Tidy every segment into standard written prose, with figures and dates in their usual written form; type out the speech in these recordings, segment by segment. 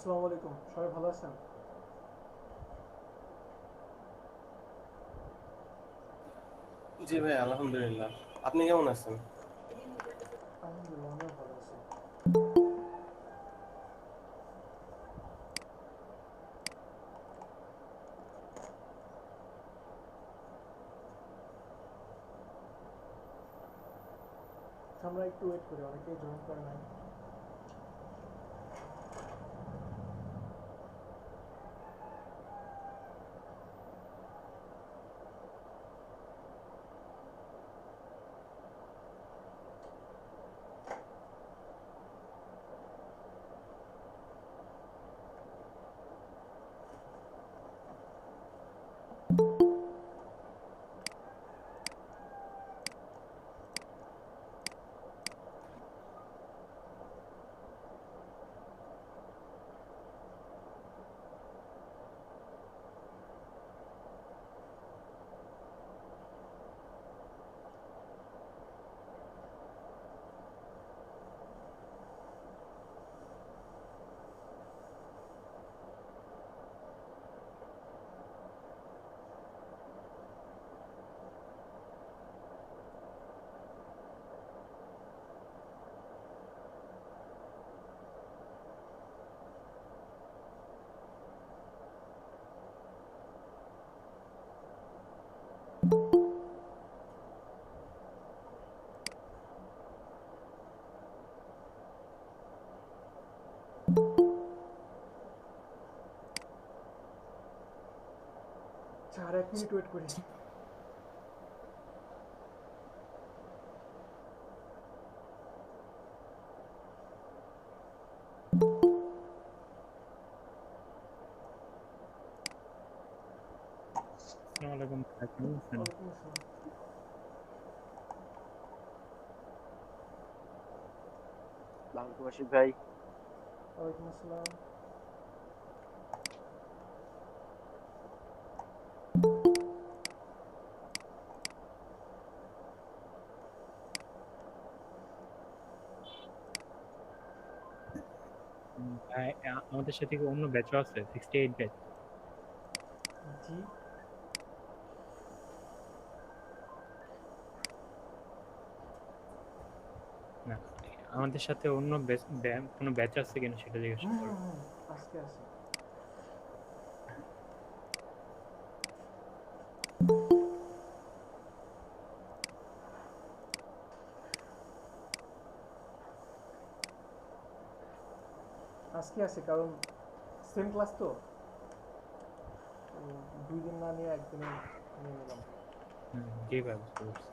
আসসালামু আলাইকুম, সবাই ভালো আছেন? জি ভাই, আলহামদুলিল্লাহ। আপনি কেমন আছেন? আলহামদুলিল্লাহ, আমিও ভালো আছি। আচ্ছা, আমরা একটু ওয়েট করি, অনেকেই জয়েন করে নাই। আচ্ছা, আর 1 মিনিট ওয়েট করি। আসসালামু আলাইকুম ভাই, কেমন আছেন? ওয়ালাইকুম আসসালাম। আসসালামু আশিক ভাই। ওয়ালাইকুম আসসালাম। ভাই, আমাদের সাথে কি অন্য ব্যাচও আছে? 68 ব্যাচ? জি। না, আমাদের সাথে অন্য কোনো ব্যাচ আছে কিনা সেটা জিজ্ঞেস হুম হুম করবো। হুম, আজকে আছে। আজকে আছে, কারণ সেম ক্লাস তো, 2 দিন না নিয়ে একদিনে নিয়ে নিলাম। জি ভাই, বুঝতে পারছি।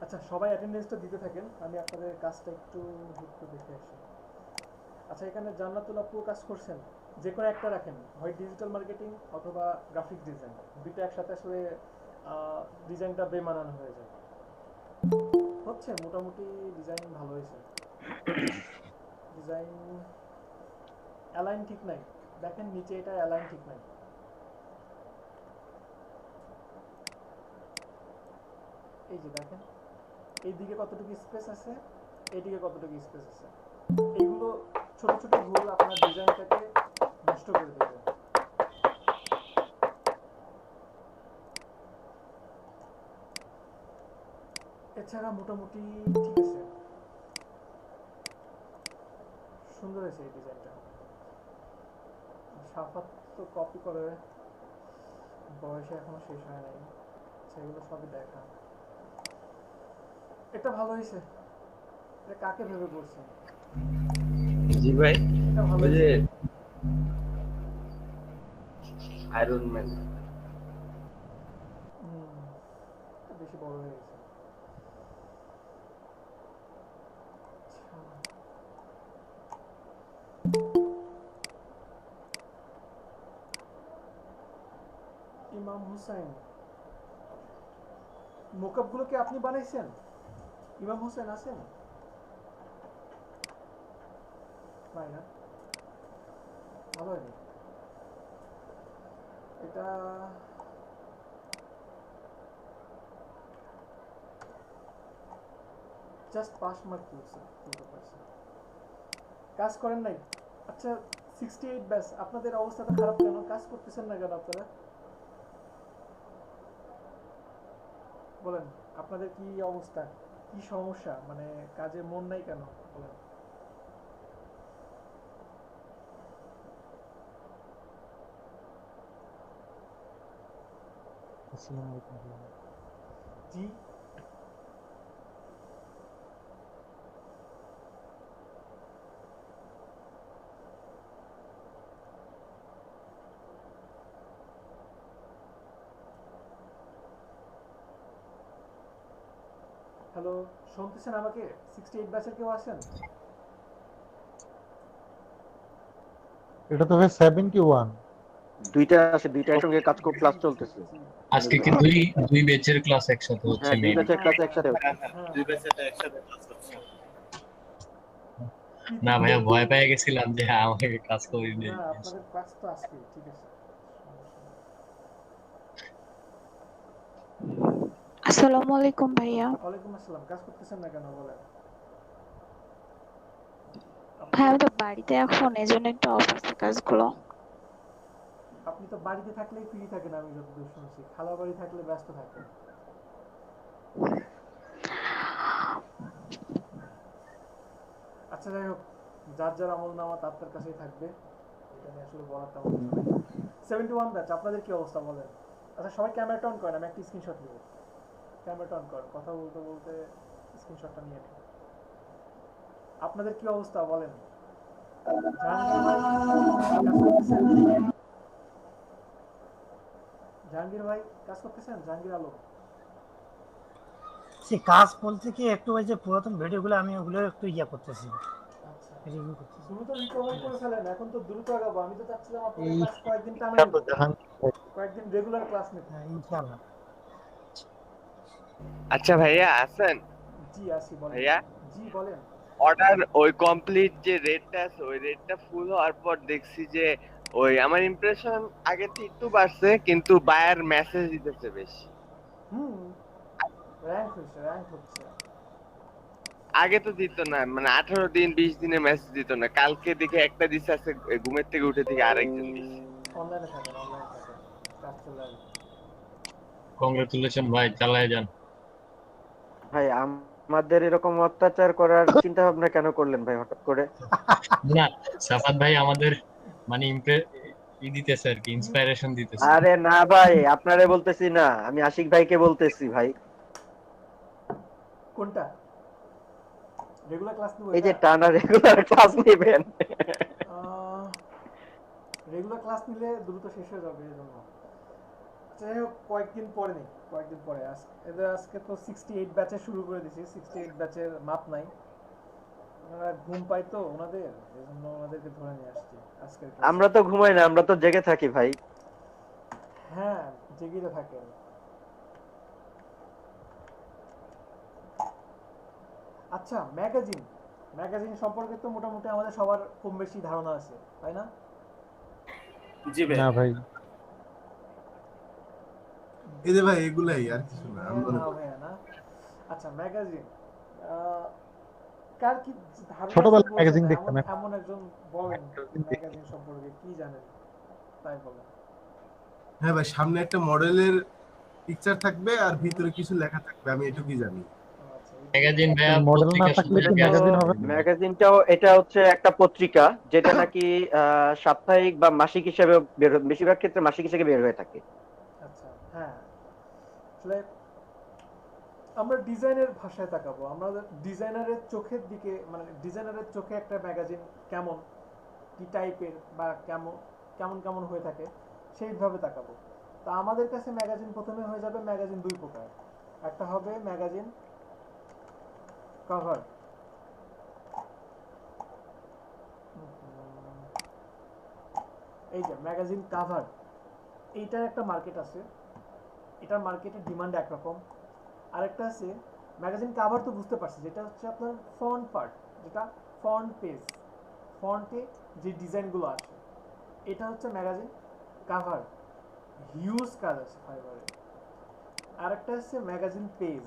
আচ্ছা, সবাই অ্যাটেন্ডেন্সটা দিতে থাকেন, আমি আপনাদের কাজটা একটু দেখে আসি। আচ্ছা, এখানে জান্নাতুল আপু কাজ করছেন, যে কোনো একটা রাখেন, হয় ডিজিটাল মার্কেটিং অথবা গ্রাফিক ডিজাইন। দুটো একসাথে আসলে ডিজাইনটা বেমানান হয়ে যায়। হচ্ছে মোটামুটি, ডিজাইন ভালো হয়েছে। ডিজাইন অ্যালাইন ঠিক নাই, দেখেন নিচে এটা অ্যালাইন ঠিক নাই। এই যে দেখেন, এইদিকে কতটুকু স্পেস আছে, এইদিকে কতটুকু স্পেস আছে, এইগুলো ছোট ছোট ভুল আপনার ডিজাইনটাকে নষ্ট করে দেবে। এছাড়া মোটামুটি ঠিক আছে, সুন্দর হয়েছে এই ডিজাইনটা। সাফাত তো কপি করে, বয়সে এখনো শেষ হয় নাই, সেগুলো সবই দেখা। এটা ভালো হয়েছে। এটা কাকে ভেবে করছেন? জি ভাই। এটা ভালো ওই যে হয়েছে। Iron man. হুম, এটা বেশি বড় হয়ে গেছে। আচ্ছা, ইমাম হুসাইন, মোকআপগুলো কি আপনি বানাইছেন? ইমাম হোসেন আছেন? নাই না, ভালো হয়নি এটা। জাস্ট পাস মার্ক তুলছে, তুলতে পারছে, কাজ করেন নাই। আচ্ছা 68 ব্যাস, আপনাদের অবস্থাটা খারাপ কেন? কাজ করতেছেন না কেন আপনারা? বলেন আপনাদের কি অবস্থা, কি সমস্যা, মানে কাজে মন নাই কেন বলেন। আসসালামু আলাইকুম ভাইয়া। জি হ্যালো, শুনতেছেন আমাকে? 68 ব্যাচের কেউ আছেন? এটা তো ভাই 71। দুইটা আছে, দুইটা একসঙ্গে কাজ করে ক্লাস চলতেছে। আজকে কি দুই দুই ব্যাচের ক্লাস একসাথে হচ্ছে হ্যাঁ, দুই মেবি। ব্যাচের ক্লাস একসাথে হচ্ছে। হ্যাঁ দুই ব্যাচেটা একসাথে ক্লাস হচ্ছে। না ভাইয়া ভয় পেয়ে গেছিলাম যে আমাকে ক্লাস করে দিই। না আপনাদের ক্লাস তো আজকে ঠিক আছে। আসসালামু আলাইকুম ভাইয়া। ওয়ালাইকুম আসসালাম, কাজ করতেছেন না কেন বলেন? ভাই আমি তো বাড়িতে এখন, এজন্য একটু অফিসের কাজগুলো। আপনি তো বাড়িতে থাকলেই ফ্রি থাকেন, আমি যতদূর শুনছি। খালা বাড়ি থাকলে ব্যস্ত থাকেন। আচ্ছা যাই হোক, যার যার আমল নামা তার তার কাছেই থাকবে, এটা নিয়ে আসলে বলার তেমন কিছু নাই। 71 ব্যাচ, আপনাদের কি অবস্থা বলেন? আচ্ছা সবাই ক্যামেরাটা অন করেন, আমি একটা স্ক্রিনশট নিব। ক্যামেরাটা অন করেন, কথা বলতে বলতে স্ক্রিনশটটা নিয়ে নিন। আপনাদের কি অবস্থা বলেন? জাহাঙ্গীর ভাই কাজ করতেছেন? জাহাঙ্গীর ভাই কাজ করতেছেন? জাহাঙ্গীর আলম। সে কাজ বলতে কি একটু ওই যে পুরাতন ভিডিওগুলো আমি ওগুলো একটু করতেছি, আচ্ছা রিভিউ করতেছি। দ্রুত রিকভার করে ফেলেন, এখন তো দ্রুত আগাবো। আমি তো চাচ্ছিলাম আপনাদের এই ক্লাস কয়েকদিন টানা এটা নিব, তো জাহাঙ্গীর ভাই। কয়েকদিন রেগুলার ক্লাস নিব। হ্যাঁ, ইনশাআল্লাহ। আচ্ছা ভাইয়া আছেন? জি আসি, বলেন। ভাইয়া জি বলেন। অর্ডার ওই কমপ্লিট যে রেটটা আছে ওই রেটটা ফুল হওয়ার পর দেখছি যে ওই আমার ইমপ্রেশন আগে থেকে একটু বাড়ছে কিন্তু বায়ার মেসেজ দিতেছে বেশি। হুম, র্যাঙ্ক হচ্ছে, র্যাঙ্ক হচ্ছে। আগে তো দিত না, মানে 18 দিন 20 দিনের মেসেজ দিত না। কালকে দেখে একটা দিছে, আছে ঘুমের থেকে উঠে থেকে আরেকজন দিছে। অনলাইনে থাকেন, অনলাইনে থাকেন, কাজ চলে আসবে। কংগ্রেচুলেশন ভাই, চালায় যান। ভাই আমাদের এরকম অত্যাচার করার চিন্তা ভাবনা কেন করলেন ভাই হঠাৎ করে? না সাফাত ভাই আমাদের মানে দিতেছে আর কি, ইন্সপাইরেশন দিতেছে। আরে না ভাই, আপনারে বলতেছি না, আমি আশিক ভাইকে বলতেছি ভাই। কোনটা? রেগুলার ক্লাস নিব এই যে এটা? টানা রেগুলার ক্লাস নেবেন। রেগুলার ক্লাস নিলে দ্রুত শেষ হয়ে যাবে, এই জন্য। যাই হোক কয়েকদিন পরে নেই, কয়েকদিন পরে। এদের আজকে তো 68 ব্যাচে শুরু করে দিছি, 68 ব্যাচের মাপ নাই। ওনারা ঘুম পায় তো ওনাদের, এই জন্য ওনাদেরকে ধরে নিয়ে আসছি আজকের ক্লাসে। আমরা তো ঘুমাই না, আমরা তো জেগে থাকি ভাই। হ্যাঁ জেগে তো থাকেন। আচ্ছা ম্যাগাজিন, ম্যাগাজিন সম্পর্কে তো মোটামুটি আমাদের সবার কম বেশি ধারণা আছে, তাই না? জি ভাই। না ভাই, এই যে ভাই এগুলাই আর কিছু না, আমি মনে না করি। ভাইয়া না। আচ্ছা ম্যাগাজিন, কার কি ধারণা আছে ছোটবেলায় বলতে ম্যাগাজিন না, দেখতাম। এমন এমন একজন বলেন ম্যাগাজিন সম্পর্কে কি জানেন, তাই বলেন। হ্যাঁ ভাই, সামনে একটা মডেলের পিকচার থাকবে আর ভিতরে কিছু লেখা থাকবে, আমি এটুকুই জানি। আচ্ছা ম্যাগাজিন ভাইয়া মডেল না পত্রিকা থাকলে শুধু কি কি এটা তো ম্যাগাজিন হবে? ম্যাগাজিনটাও, এটা হচ্ছে একটা পত্রিকা যেটা নাকি সাপ্তাহিক বা মাসিক হিসেবে বের হয়, বেশিরভাগ ক্ষেত্রে মাসিক হিসেবে বের হয়ে থাকে। আচ্ছা হ্যাঁ, আসলে আমরা ডিজাইনের ভাষায় তাকাবো, আমরা ডিজাইনারের চোখের দিকে, মানে ডিজাইনারের চোখে একটা ম্যাগাজিন কেমন, কি টাইপের বা কেমন কেমন কেমন হয়ে থাকে সেইভাবে তাকাবো। তা আমাদের কাছে ম্যাগাজিন প্রথমে হয়ে যাবে ম্যাগাজিন দুই প্রকার। একটা হবে ম্যাগাজিন কভার, এই যে ম্যাগাজিন কভার, এইটার একটা মার্কেট আছে, এটার মার্কেটের ডিমান্ড একরকম। আরেকটা আছে ম্যাগাজিন কভার, তো বুঝতে পারছি, যেটা হচ্ছে আপনার ফন্ট পার্ট, যেটা ফন্ট পেজ, ফন্টে যে ডিজাইনগুলো আসে, এটা হচ্ছে ম্যাগাজিন কভার, হিউজ কাজ আছে ফাইবারে। আরেকটা হচ্ছে ম্যাগাজিন পেজ,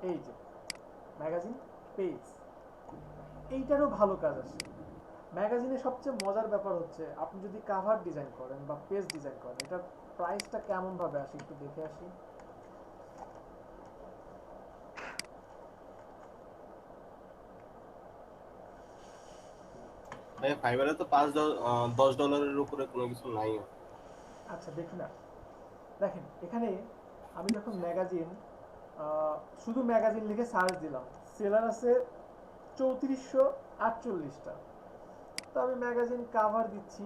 এই যে ম্যাগাজিন পেজ, এইটারও ভালো কাজ আছে। ম্যাগাজিনের সবচেয়ে মজার ব্যাপার হচ্ছে আপনি যদি কাভার ডিজাইন করেন বা পেজ ডিজাইন করেন, এটার প্রাইসটা কেমন ভাবে আসে একটু দেখে আসি। ভাই ফাইবারে তো $10 উপরে কোনো কিছু নাই। আচ্ছা দেখি না, দেখেন এখানে আমি যখন ম্যাগাজিন শুধু ম্যাগাজিন লিখে সার্চ দিলাম, সেলার আছে 3448টা। তো আমি ম্যাগাজিন কাভার দিচ্ছি,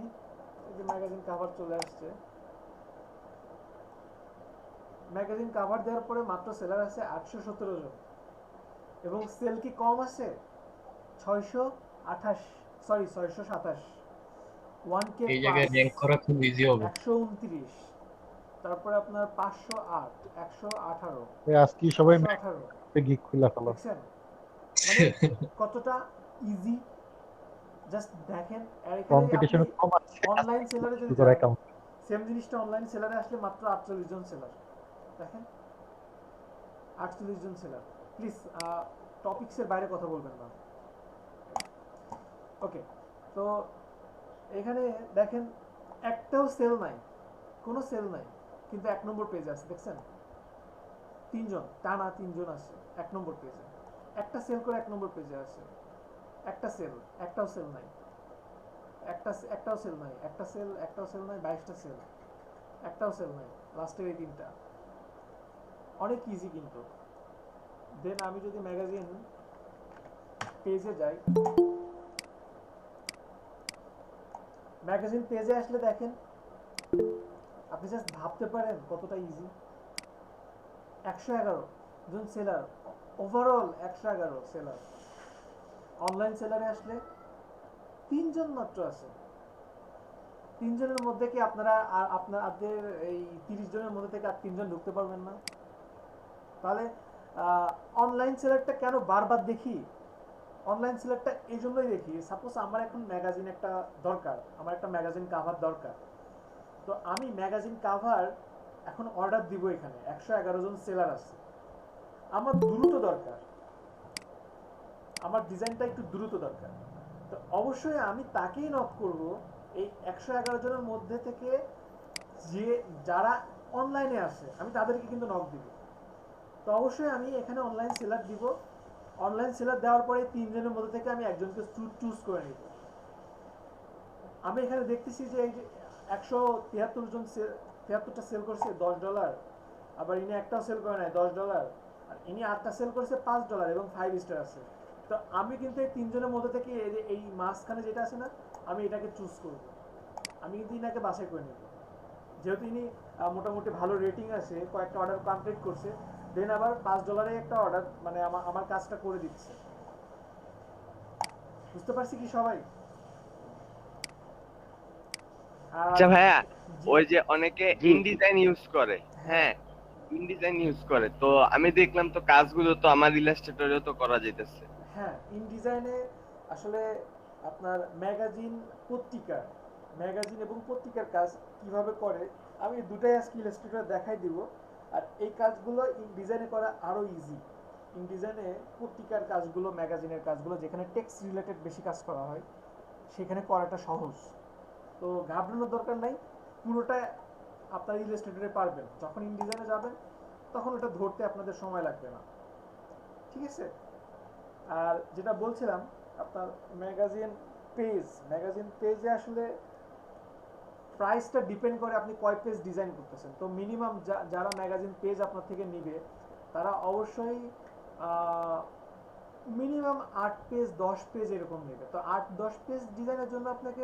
এই যে ম্যাগাজিন কাভার চলে আসছে। ম্যাগাজিন কাভার দেওয়ার পরে মাত্র সেলার আছে 817 জন, এবং সেল কি কম আছে 627। 1K এই জায়গায় র্যাঙ্ক করা খুব ইজি হবে। 129, তারপরে আপনার 508, 118, আজকে সবাই 118 গিগ খুলে ফেলো। দেখছেন মানে কতটা ইজি, জাস্ট দেখেন। আর এখানে কম্পিটিশন কম আছে অনলাইন সেলারে যদি করে অ্যাকাউন্ট সেম জিনিসটা অনলাইন সেলারে আসলে মাত্র 48 জন সেলার। দেখেন 48 জন সেলার। প্লিজ টপিকসের বাইরে কথা বলবেন না। ওকে, তো এখানে দেখেন একটাও সেল নাই, কোনো সেল নাই, কিন্তু 1 নম্বর পেজে আছে। দেখছেন 3 জন টানা 3 জন আছে 1 নম্বর পেজে, একটা সেল করে 1 নম্বর পেজে আছে। একটা সেল, একটাও সেল নাই, একটাও সেল নাই, একটা সেল, একটাও সেল নাই, 22টা সেল, একটাও সেল নাই, লাস্টের এই 3টা। অনেক ইজি কিন্তু। দেন আমি যদি ম্যাগাজিন পেজে যাই, ম্যাগাজিন পেজে আসলে দেখেন আপনি জাস্ট ভাবতে পারেন কতটা ইজি। 111 জন সেলার, ওভারঅল 111 সেলার। অনলাইন সেলারে আসলে 3 জন মাত্র আছে। 3 জনের মধ্যে কি আপনাদের এই 30 জনের মধ্যে থেকে আর 3 জন ঢুকতে পারবেন না? তাহলে অনলাইন সেলারটা কেন বারবার দেখি? অনলাইন সেলারটা এই জন্যই দেখি, সাপোজ আমার এখন ম্যাগাজিন একটা দরকার, আমার একটা ম্যাগাজিন কাভার দরকার। তো আমি ম্যাগাজিন কাভার এখন অর্ডার দিব, এখানে 111 জন সেলার আছে, আমার দ্রুত দরকার, আমার ডিজাইনটা একটু দ্রুত দরকার। তো অবশ্যই আমি তাকেই নক করব এই 111 জনের মধ্যে থেকে, যে যারা অনলাইনে আছে আমি তাদেরকে কিন্তু নক দিব। তো অবশ্যই আমি এখানে অনলাইন সেলার দিব। অনলাইন সেলার দেওয়ার পরে 3 জনের মধ্যে থেকে আমি একজনকে চুজ করে নিব। আমি এখানে দেখতেছি যে এই যে 173 জন 73টা সেল করছে $10, আবার ইনি একটাও সেল করে নাই $10, আর ইনি 8টা সেল করেছে $5 এবং 5 স্টার আছে। তো আমি কিন্তু এই 3 জনের মধ্যে থেকে এই মাঝখানে যেটা আছে না, আমি এটাকে চুজ করব। আমি কিন্তু ইনাকে বাছাই করে নেব, যেহেতু ইনি মোটামুটি ভালো রেটিং আছে, কয়েকটা অর্ডার কমপ্লিট করছে, দেন আবার $5 একটা অর্ডার, মানে আমার কাজটা করে দিচ্ছে। বুঝতে পারছি কি সবাই? আচ্ছা ভাইয়া, ওই যে অনেকে ইনডিজাইন ইউজ করে, হ্যাঁ ইনডিজাইন ইউজ করে, তো আমি দেখলাম তো কাজগুলো তো আমার ইলাস্ট্রেটরেও তো করা যাইতেছে। হ্যাঁ, ইনডিজাইনে আসলে আপনার ম্যাগাজিন এবং পত্রিকার কাজ কিভাবে করে আমি দুটাই আজকে ইলাস্ট্রেটর দেখাই দিব। আর এই কাজগুলো ইনডিজাইনে করা আরো ইজি। ইনডিজাইনে পত্রিকার কাজগুলো, ম্যাগাজিনের কাজগুলো, যেখানে টেক্সট রিলেটেড বেশি কাজ করা হয়, সেখানে করাটা সহজ। তো ঘাবড়ানোর দরকার নাই, পুরোটা আপনার ইলাস্ট্রেটরে পারবেন। যখন ইনডিজাইনে যাবেন তখন ওটা ধরতে আপনাদের সময় লাগবে না, ঠিক আছে? আর যেটা বলছিলাম, আপনার ম্যাগাজিন পেজে আসলে প্রাইসটা ডিপেন্ড করে আপনি কয় পেজ ডিজাইন করতেছেন। তো মিনিমাম যারা ম্যাগাজিন পেজ আপনার থেকে নেবে তারা অবশ্যই মিনিমাম 8 পেজ 10 পেজ এরকম নেবে। তো 8-10 পেজ ডিজাইনের জন্য আপনাকে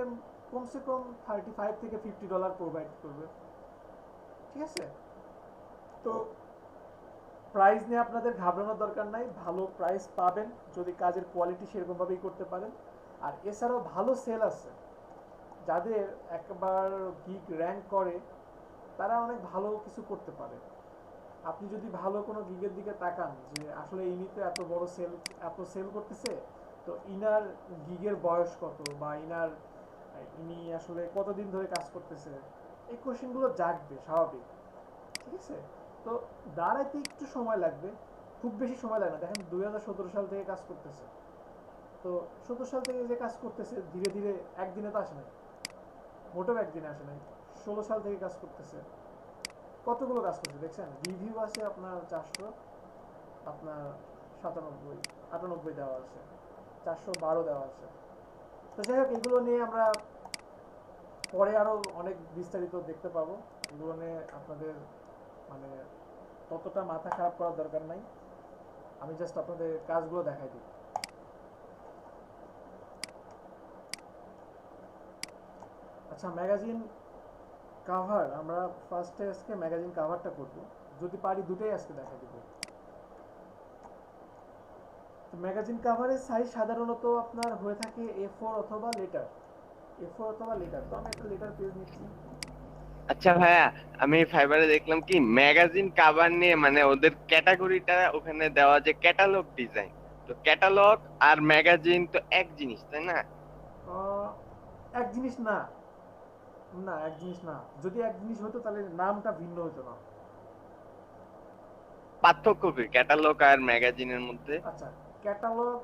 কমসে কম $35 থেকে $50 প্রোভাইড করবে, ঠিক আছে? তো প্রাইস নিয়ে আপনাদের ঘাবড়ানোর দরকার নাই, ভালো প্রাইস পাবেন যদি কাজের কোয়ালিটি সেরকমভাবেই করতে পারেন। আর এছাড়াও ভালো সেল আছে, যাদের একবার গিগ র্যাঙ্ক করে তারা অনেক ভালো কিছু করতে পারে। আপনি যদি ভালো কোনো গিগের দিকে তাকান যে আসলে ইনি তো এত সেল করতেছে, তো ইনার গিগের বয়স কত, বা ইনি আসলে কতদিন ধরে কাজ করতেছে, এই কোশ্চেনগুলো জাগবে স্বাভাবিক, ঠিক আছে? তো দাঁড়াইতে একটু সময় লাগবে, খুব বেশি সময় লাগে না। দেখেন 2017 সাল থেকে কাজ করতেছে, তো 17 সাল থেকে যে কাজ করতেছে ধীরে ধীরে একদিনে তো আসে নাই, মোটেও একদিনে আসে নাই। 16 সাল থেকে কাজ করতেছে, কতগুলো কাজ করছে দেখছেন। রিভিউ আছে আপনার 400, আপনার 97, 98 দেওয়া আছে, 412 দেওয়া আছে। তো যাই হোক, এগুলো নিয়ে আমরা পরে আরো অনেক বিস্তারিত দেখতে পাবো। এগুলো নিয়ে আপনাদের মানে ততটা মাথা খারাপ করার দরকার নাই, আমি জাস্ট আপনাদের কাজগুলো দেখাই দিই। আচ্ছা, ম্যাগাজিন কাভার আমরা ফার্স্টে আজকে ম্যাগাজিন কাভারটা করব, যদি পারি দুটোই আজকে দেখাই দিব। তো ম্যাগাজিন কাভারের সাইজ সাধারণত আপনার হয়ে থাকে A4 অথবা লেটার, A4 অথবা লেটার। তো আমি একটা লেটার পেজ নিচ্ছি। আচ্ছা ভাইয়া, আমি ফাইবারে দেখলাম কি ম্যাগাজিন কভার নিয়ে মানে ওদের ক্যাটাগরিটা ওখানে দেওয়া যে ক্যাটালগ ডিজাইন, তো ক্যাটালগ আর ম্যাগাজিন তো এক জিনিস তাই না? এক জিনিস না, না এক জিনিস না। যদি এক জিনিস হতো তাহলে নামটা ভিন্ন হতো না। পার্থক্য কি ক্যাটালগ আর ম্যাগাজিনের মধ্যে? আচ্ছা, ক্যাটালগ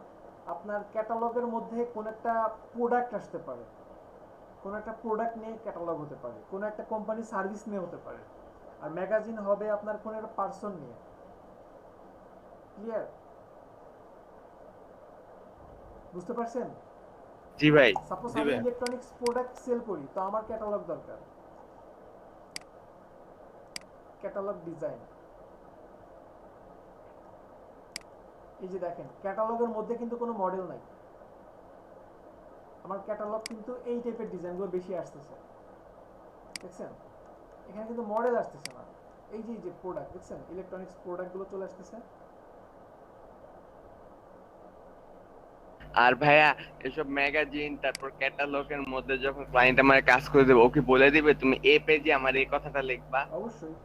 আপনার ক্যাটালগের মধ্যে কোন একটা প্রোডাক্ট আসতে পারে, কোন একটা প্রোডাক্ট নিয়ে ক্যাটালগ হতে পারে, কোন একটা কোম্পানি সার্ভিস নিয়ে হতে পারে। আর ম্যাগাজিন হবে আপনার কোন একটা পার্সন নিয়ে। ক্লিয়ার? বুঝতে পারছেন? জি ভাই। সাপোজ জি আমি ভাই। ইলেকট্রনিক্স প্রোডাক্ট সেল করি, তো আমার ক্যাটালগ দরকার, ক্যাটালগ ডিজাইন। এই যে দেখেন, ক্যাটালগের মধ্যে কিন্তু কোনো মডেল নাই। আমার ক্যাটালগ কিন্তু এই টাইপের ডিজাইনগুলো বেশি আসতেছে, দেখছেন? এখানে কিন্তু মডেল আসতেছে না। এই যে প্রোডাক্ট দেখছেন, ইলেকট্রনিক্স প্রোডাক্টগুলো চলে আসতেছে। আর ভাইয়া এসব ম্যাগাজিন তারপর ক্যাটালগের মধ্যে যখন ক্লায়েন্ট আমার কাজ করে দেবে, ওকে বলে দিবে তুমি এই পেজে আমার এই কথাটা লিখবা? অবশ্যই,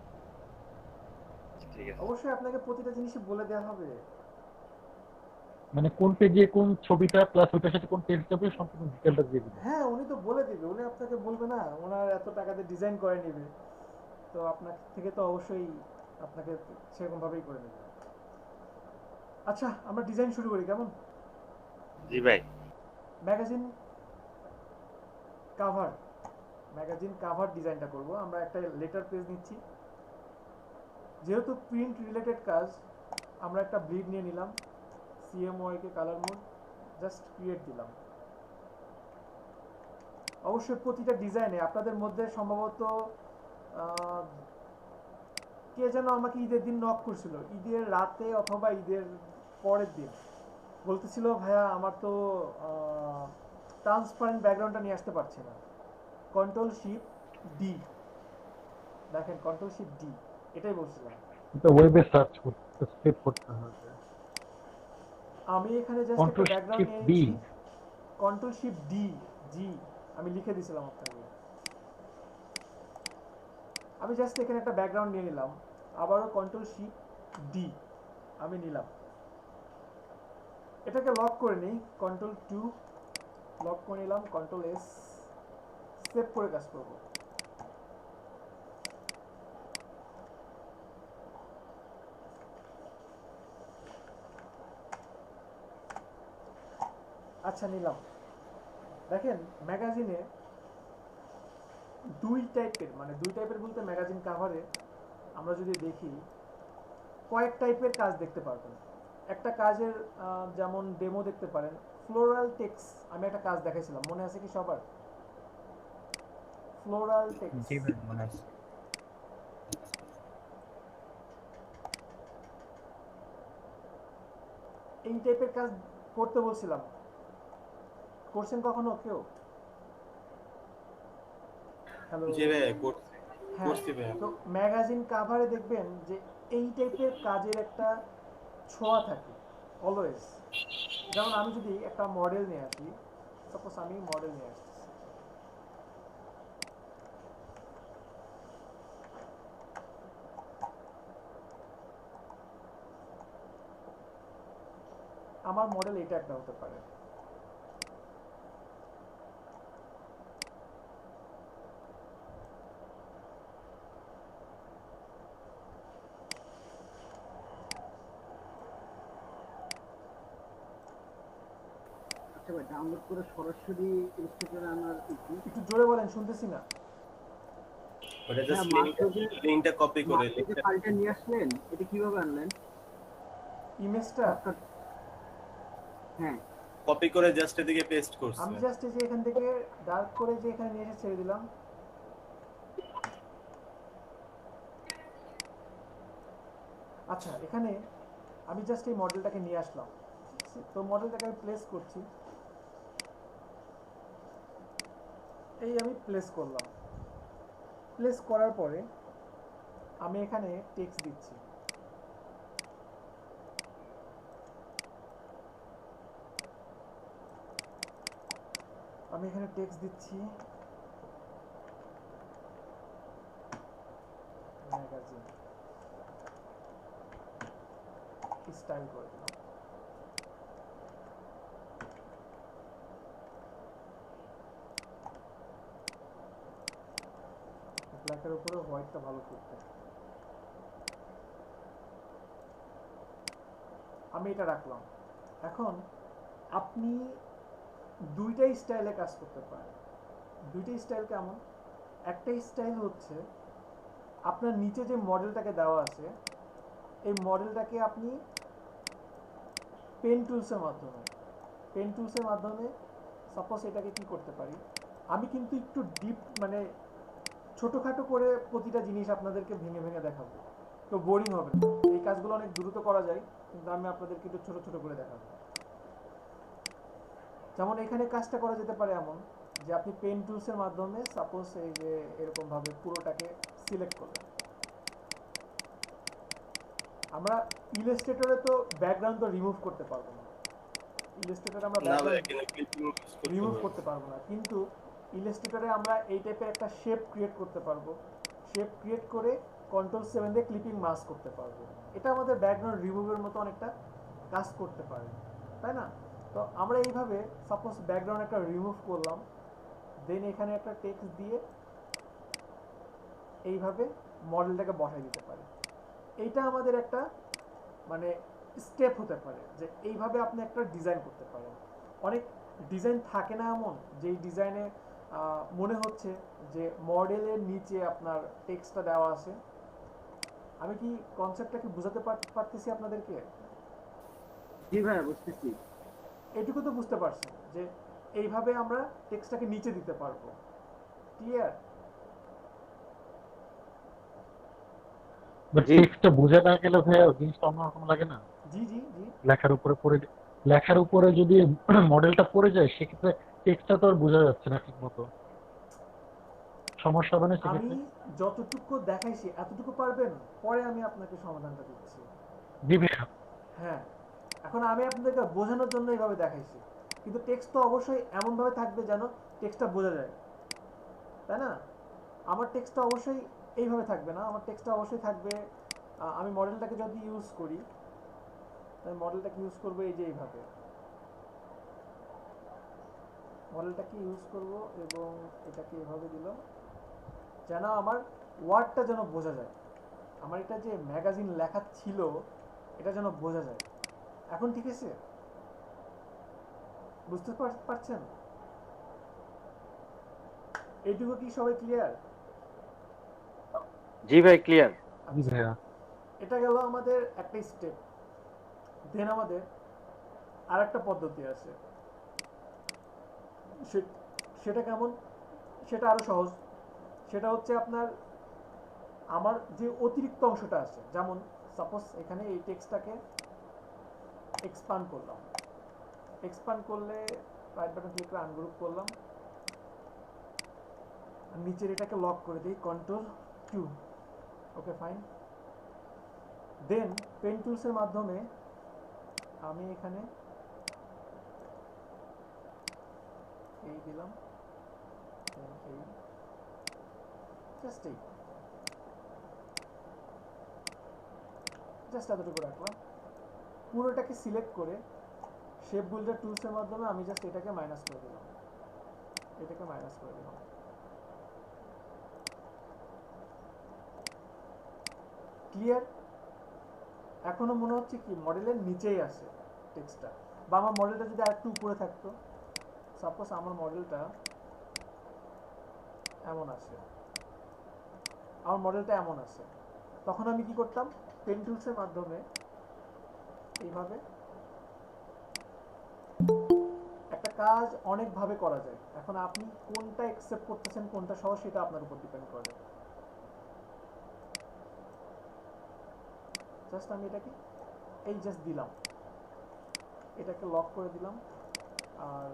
ঠিক আছে। অবশ্যই আপনাকে প্রতিটা জিনিসই বলে দেওয়া হবে। মানে কোন পেজে কোন ছবিটা প্লাস ওইটার সাথে কোন টেক্সট যাবে সম্পূর্ণ ডিটেইলটা দিয়ে দিবে। হ্যাঁ, উনি তো বলে দিবে, উনি আপনাকে বলবে না ওনার এত টাকা দিয়ে ডিজাইন করে নেবে, তো আপনার থেকে তো অবশ্যই আপনাকে সেরকম ভাবেই করে নেবে। আচ্ছা, আমরা ডিজাইন শুরু করি কেমন? জি ভাই। ম্যাগাজিন কাভার, ম্যাগাজিন কাভার ডিজাইনটা করব। আমরা একটা লেটার পেজ নিচ্ছি, যেহেতু প্রিন্ট রিলেটেড কাজ আমরা একটা ব্লিড নিয়ে নিলাম, CMYK কে কালার মোড, জাস্ট ক্রিয়েট দিলাম। অবশ্যই প্রতিটা ডিজাইনে আপনাদের মধ্যে সম্ভবত কে যেন আমাকে ঈদের দিন নক করছিল, ঈদের রাতে অথবা ঈদের পরের দিন, বলতেছিল ভাইয়া আমার তো ট্রান্সপারেন্ট ব্যাকগ্রাউন্ডটা নিয়ে আসতে পারছি না। Ctrl+Shift+D, দেখেন Ctrl+Shift+D, এটাই বলছিলাম। এটা ওয়েবে সার্চ করতে সেভ করতে হবে। আমি এখানে জাস্ট একটা ব্যাকগ্রাউন্ড নিয়ে Ctrl+Shift+D, নিয়েছি, Ctrl+Shift+D, জি আমি লিখে দিয়েছিলাম আপনাকে। আমি জাস্ট এখানে একটা ব্যাকগ্রাউন্ড নিয়ে নিলাম, আবারও Ctrl+Shift+D আমি নিলাম। এটাকে লক করে নিই, Ctrl+2 লক করে নিলাম, Ctrl+S সেভ করে কাজ করব। আচ্ছা নিলাম। দেখেন ম্যাগাজিনে দুই টাইপের, মানে দুই টাইপের বলতে ম্যাগাজিন কাভারে আমরা যদি দেখি কয়েক টাইপের কাজ দেখতে পারবেন। একটা কাজের যেমন ডেমো দেখতে পারেন, ফ্লোরাল টেক্স। আমি একটা কাজ দেখাইছিলাম, মনে আছে কি সবার? ফ্লোরাল টেক্স, জি ভাই মনে আছে। এই টাইপের কাজ করতে বলছিলাম, করছেন কখনো কেউ? হ্যালো, জি ভাই, হ্যাঁ। করছি ভাই। তো ম্যাগাজিন কাভারে দেখবেন যে এই টাইপের কাজের একটা ছোঁয়া থাকে অলওয়েজ। যেমন আমি যদি একটা মডেল নিয়ে আসি, সাপোজ আমি মডেল নিয়ে আসতেছি, আমার মডেল এটা একটা হতে পারে। আচ্ছা ভাই ডাউনলোড করে সরাসরি ইনস্টলেটরে আনার একটু জোরে বলেন, শুনতেছি না। ওটা হ্যাঁ জাস্ট মাস্টারে লিংকটা কপি করে মাস্টারে ফাইলটা নিয়ে আসলেন, এটা কিভাবে আনলেন? ইমেজটা হ্যাঁ কপি করে জাস্ট এদিকে পেস্ট করছি। আমি জাস্ট এই যে এখান থেকে ডার্ক করে যে এখানে নিয়ে এসে ছেড়ে দিলাম। আচ্ছা, এখানে আমি জাস্ট এই মডেলটাকে নিয়ে আসলাম। তো মডেলটাকে আমি প্লেস করছি, এই আমি প্লেস করলাম। প্লেস করার পরে আমি এখানে টেক্সট দিচ্ছি। আমি এখানে টেক্সট দিচ্ছি ম্যাগাজিন, স্টাইল করে দিলাম। ব্ল্যাকের উপরে হোয়াইটটা ভালো করতে আমি এটা রাখলাম। এখন আপনি দুইটাই স্টাইলে কাজ করতে পারেন। দুইটাই স্টাইল কেমন? একটা স্টাইল হচ্ছে আপনার নিচে যে মডেলটাকে দেওয়া আছে, এই মডেলটাকে আপনি পেন টুলসের মাধ্যমে সাপোজ এটাকে কি করতে পারি, আমি কিন্তু একটু ডিপ মানে ছোটোখাটো করে প্রতিটা জিনিস আপনাদেরকে ভেঙে ভেঙে দেখাবো, তো বোরিং হবে না। এই কাজগুলো অনেক দ্রুত করা যায়, কিন্তু আমি আপনাদেরকে একটু ছোট ছোট করে দেখাবো। যেমন এখানে কাজটা করা যেতে পারে এমন যে আপনি পেন টুলসের মাধ্যমে সাপোজ এই যে এরকমভাবে পুরোটাকে সিলেক্ট করলেন। আমরা ইলাস্ট্রেটরে তো ব্যাকগ্রাউন্ড তো রিমুভ করতে পারবো না, ইলাস্ট্রেটরে আমরা রিমুভ করতে পারবো না, কিন্তু ইলাস্ট্রেটরে আমরা এই টাইপের একটা শেপ ক্রিয়েট করতে পারবো। শেপ ক্রিয়েট করে Ctrl+7 দিয়ে ক্লিপিং মাস্ক করতে পারবো। এটা আমাদের ব্যাকগ্রাউন্ড রিমুভের মতো অনেকটা কাজ করতে পারে, তাই না? তো আমরা এইভাবে সাপোজ ব্যাকগ্রাউন্ড একটা রিমুভ করলাম, দেন এখানে একটা টেক্সট দিয়ে এইভাবে মডেলটাকে বসাই দিতে পারি। এইটা আমাদের একটা মানে স্টেপ হতে পারে যে এইভাবে আপনি একটা ডিজাইন করতে পারেন। অনেক ডিজাইন থাকে না এমন যেই ডিজাইনে মনে হচ্ছে যে মডেলের নিচে আপনার টেক্সটটা দেওয়া আছে। আমি কি কনসেপ্টটা কি বোঝাতে পারতেছি আপনাদেরকে? জি ভাই বুঝতেছি। এটুকু তো বুঝতে পারছেন যে এইভাবে আমরা টেক্সটটাকে নিচে দিতে পারবো। ক্লিয়ার? টেক্সটটা বোঝা না গেলে ভাইয়া জিনিসটা অন্যরকম লাগে না? জি জি জি লেখার উপরে যদি মডেলটা পড়ে যায় সেক্ষেত্রে টেক্সটটা তো আর বোঝা যাচ্ছে না ঠিক মতো, সমস্যা হবে না আমি সেক্ষেত্রে? যতটুকু দেখাইছি এতটুকু পারবেন, পরে আমি আপনাকে সমাধানটা দিচ্ছি। জি ভাইয়া। হ্যাঁ, এখন আমি আপনাদেরকে বোঝানোর জন্য এইভাবে দেখাইছি, কিন্তু টেক্সট তো অবশ্যই এমনভাবে থাকবে যেন টেক্সটটা বোঝা যায়, তাই না? আমার টেক্সটটা অবশ্যই এইভাবে থাকবে না, আমার টেক্সটটা অবশ্যই থাকবে। আমি মডেলটাকে যদি ইউজ করি, তাই মডেলটাকে ইউজ করবো এই যে এইভাবে মডেলটাকে ইউজ করব এবং এটাকে এভাবে দিলাম যেন আমার ওয়ার্ডটা যেন বোঝা যায়, আমার এটা যে ম্যাগাজিন লেখা ছিল এটা যেন বোঝা যায়। এখন ঠিক আছে? বুঝতে পারছেন? এইটুকু কি সবাই ক্লিয়ার? জি ভাই ক্লিয়ার। জি ভাইয়া। এটা গেল আমাদের একটা স্টেপ। দেন আমাদের আরেকটা পদ্ধতি আছে, সেটা কেমন? সেটা আরো সহজ। সেটা হচ্ছে আপনার আমার যে অতিরিক্ত অংশটা আছে, যেমন সাপোজ এখানে এই টেক্সটটাকে এক্সপান্ড করলাম, এক্সপান্ড করলে রাইট বাটন ক্লিক করে আনগ্রুপ করলাম, আর নিচের এটাকে লক করে দিই Ctrl+2। Okay fine. দেন পেন টুলসের মাধ্যমে আমি এখানে এই দিলাম, এই জাস্ট এতটুকু রাখলাম। পুরোটাকে সিলেক্ট করে শেপ বিল্ডার টুলসের মাধ্যমে আমি জাস্ট এটাকে মাইনাস করে দিলাম, এটাকে মাইনাস করে দিলাম। ক্লিয়ার? এখনো মনে হচ্ছে কি মডেলের নিচেই আছে টেক্সটটা, বা আমার মডেলটা যদি আরেকটু উপরে থাকতো সাপোজ আমার মডেলটা এমন আছে, তখন আমি কি করতাম, পেন টুলসের মাধ্যমে এইভাবে একটা কাজ অনেকভাবে করা যায়। এখন আপনি কোনটা অ্যাকসেপ্ট করতেছেন, কোনটা সহজ, সেটা আপনার উপর ডিপেন্ড করে। জাস্ট আমি এটাকে এই জাস্ট দিলাম, এটাকে লক করে দিলাম আর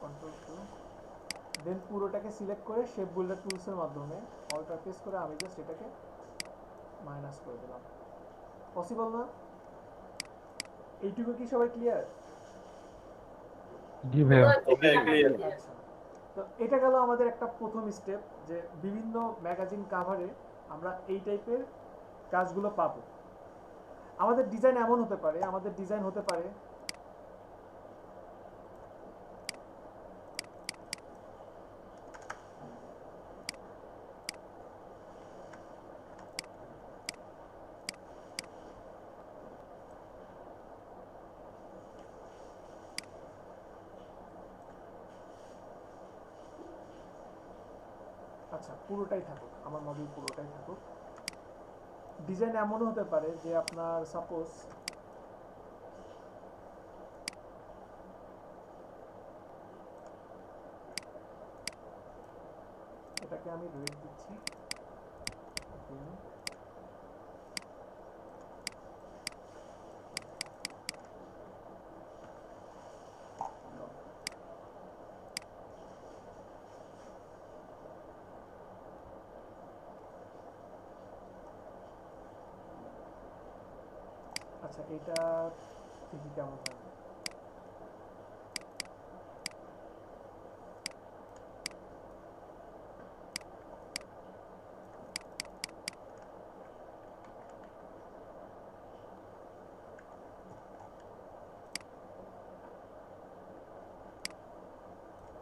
কন্ট্রোল করলাম, দেন পুরোটাকে সিলেক্ট করে শেপ বিল্ডার টুলসের মাধ্যমে অল্টার প্রেস করে আমি জাস্ট এটাকে মাইনাস করে দিলাম। পসিবল না? এইটুকু কি সবাই ক্লিয়ার? জি ভাইয়া। আচ্ছা, তো এটা গেল আমাদের একটা প্রথম স্টেপ, যে বিভিন্ন ম্যাগাজিন কাভারে আমরা এই টাইপের কাজগুলো পাবো। আমাদের ডিজাইন এমন হতে পারে, আচ্ছা পুরোটাই থাকুক, আমার মডেল পুরোটাই থাকুক। ডিজাইন এমনও হতে পারে যে আপনার সাপোজ এটাকে আমি রেড দিচ্ছি, আচ্ছা এটা দেখি কেমন হয়।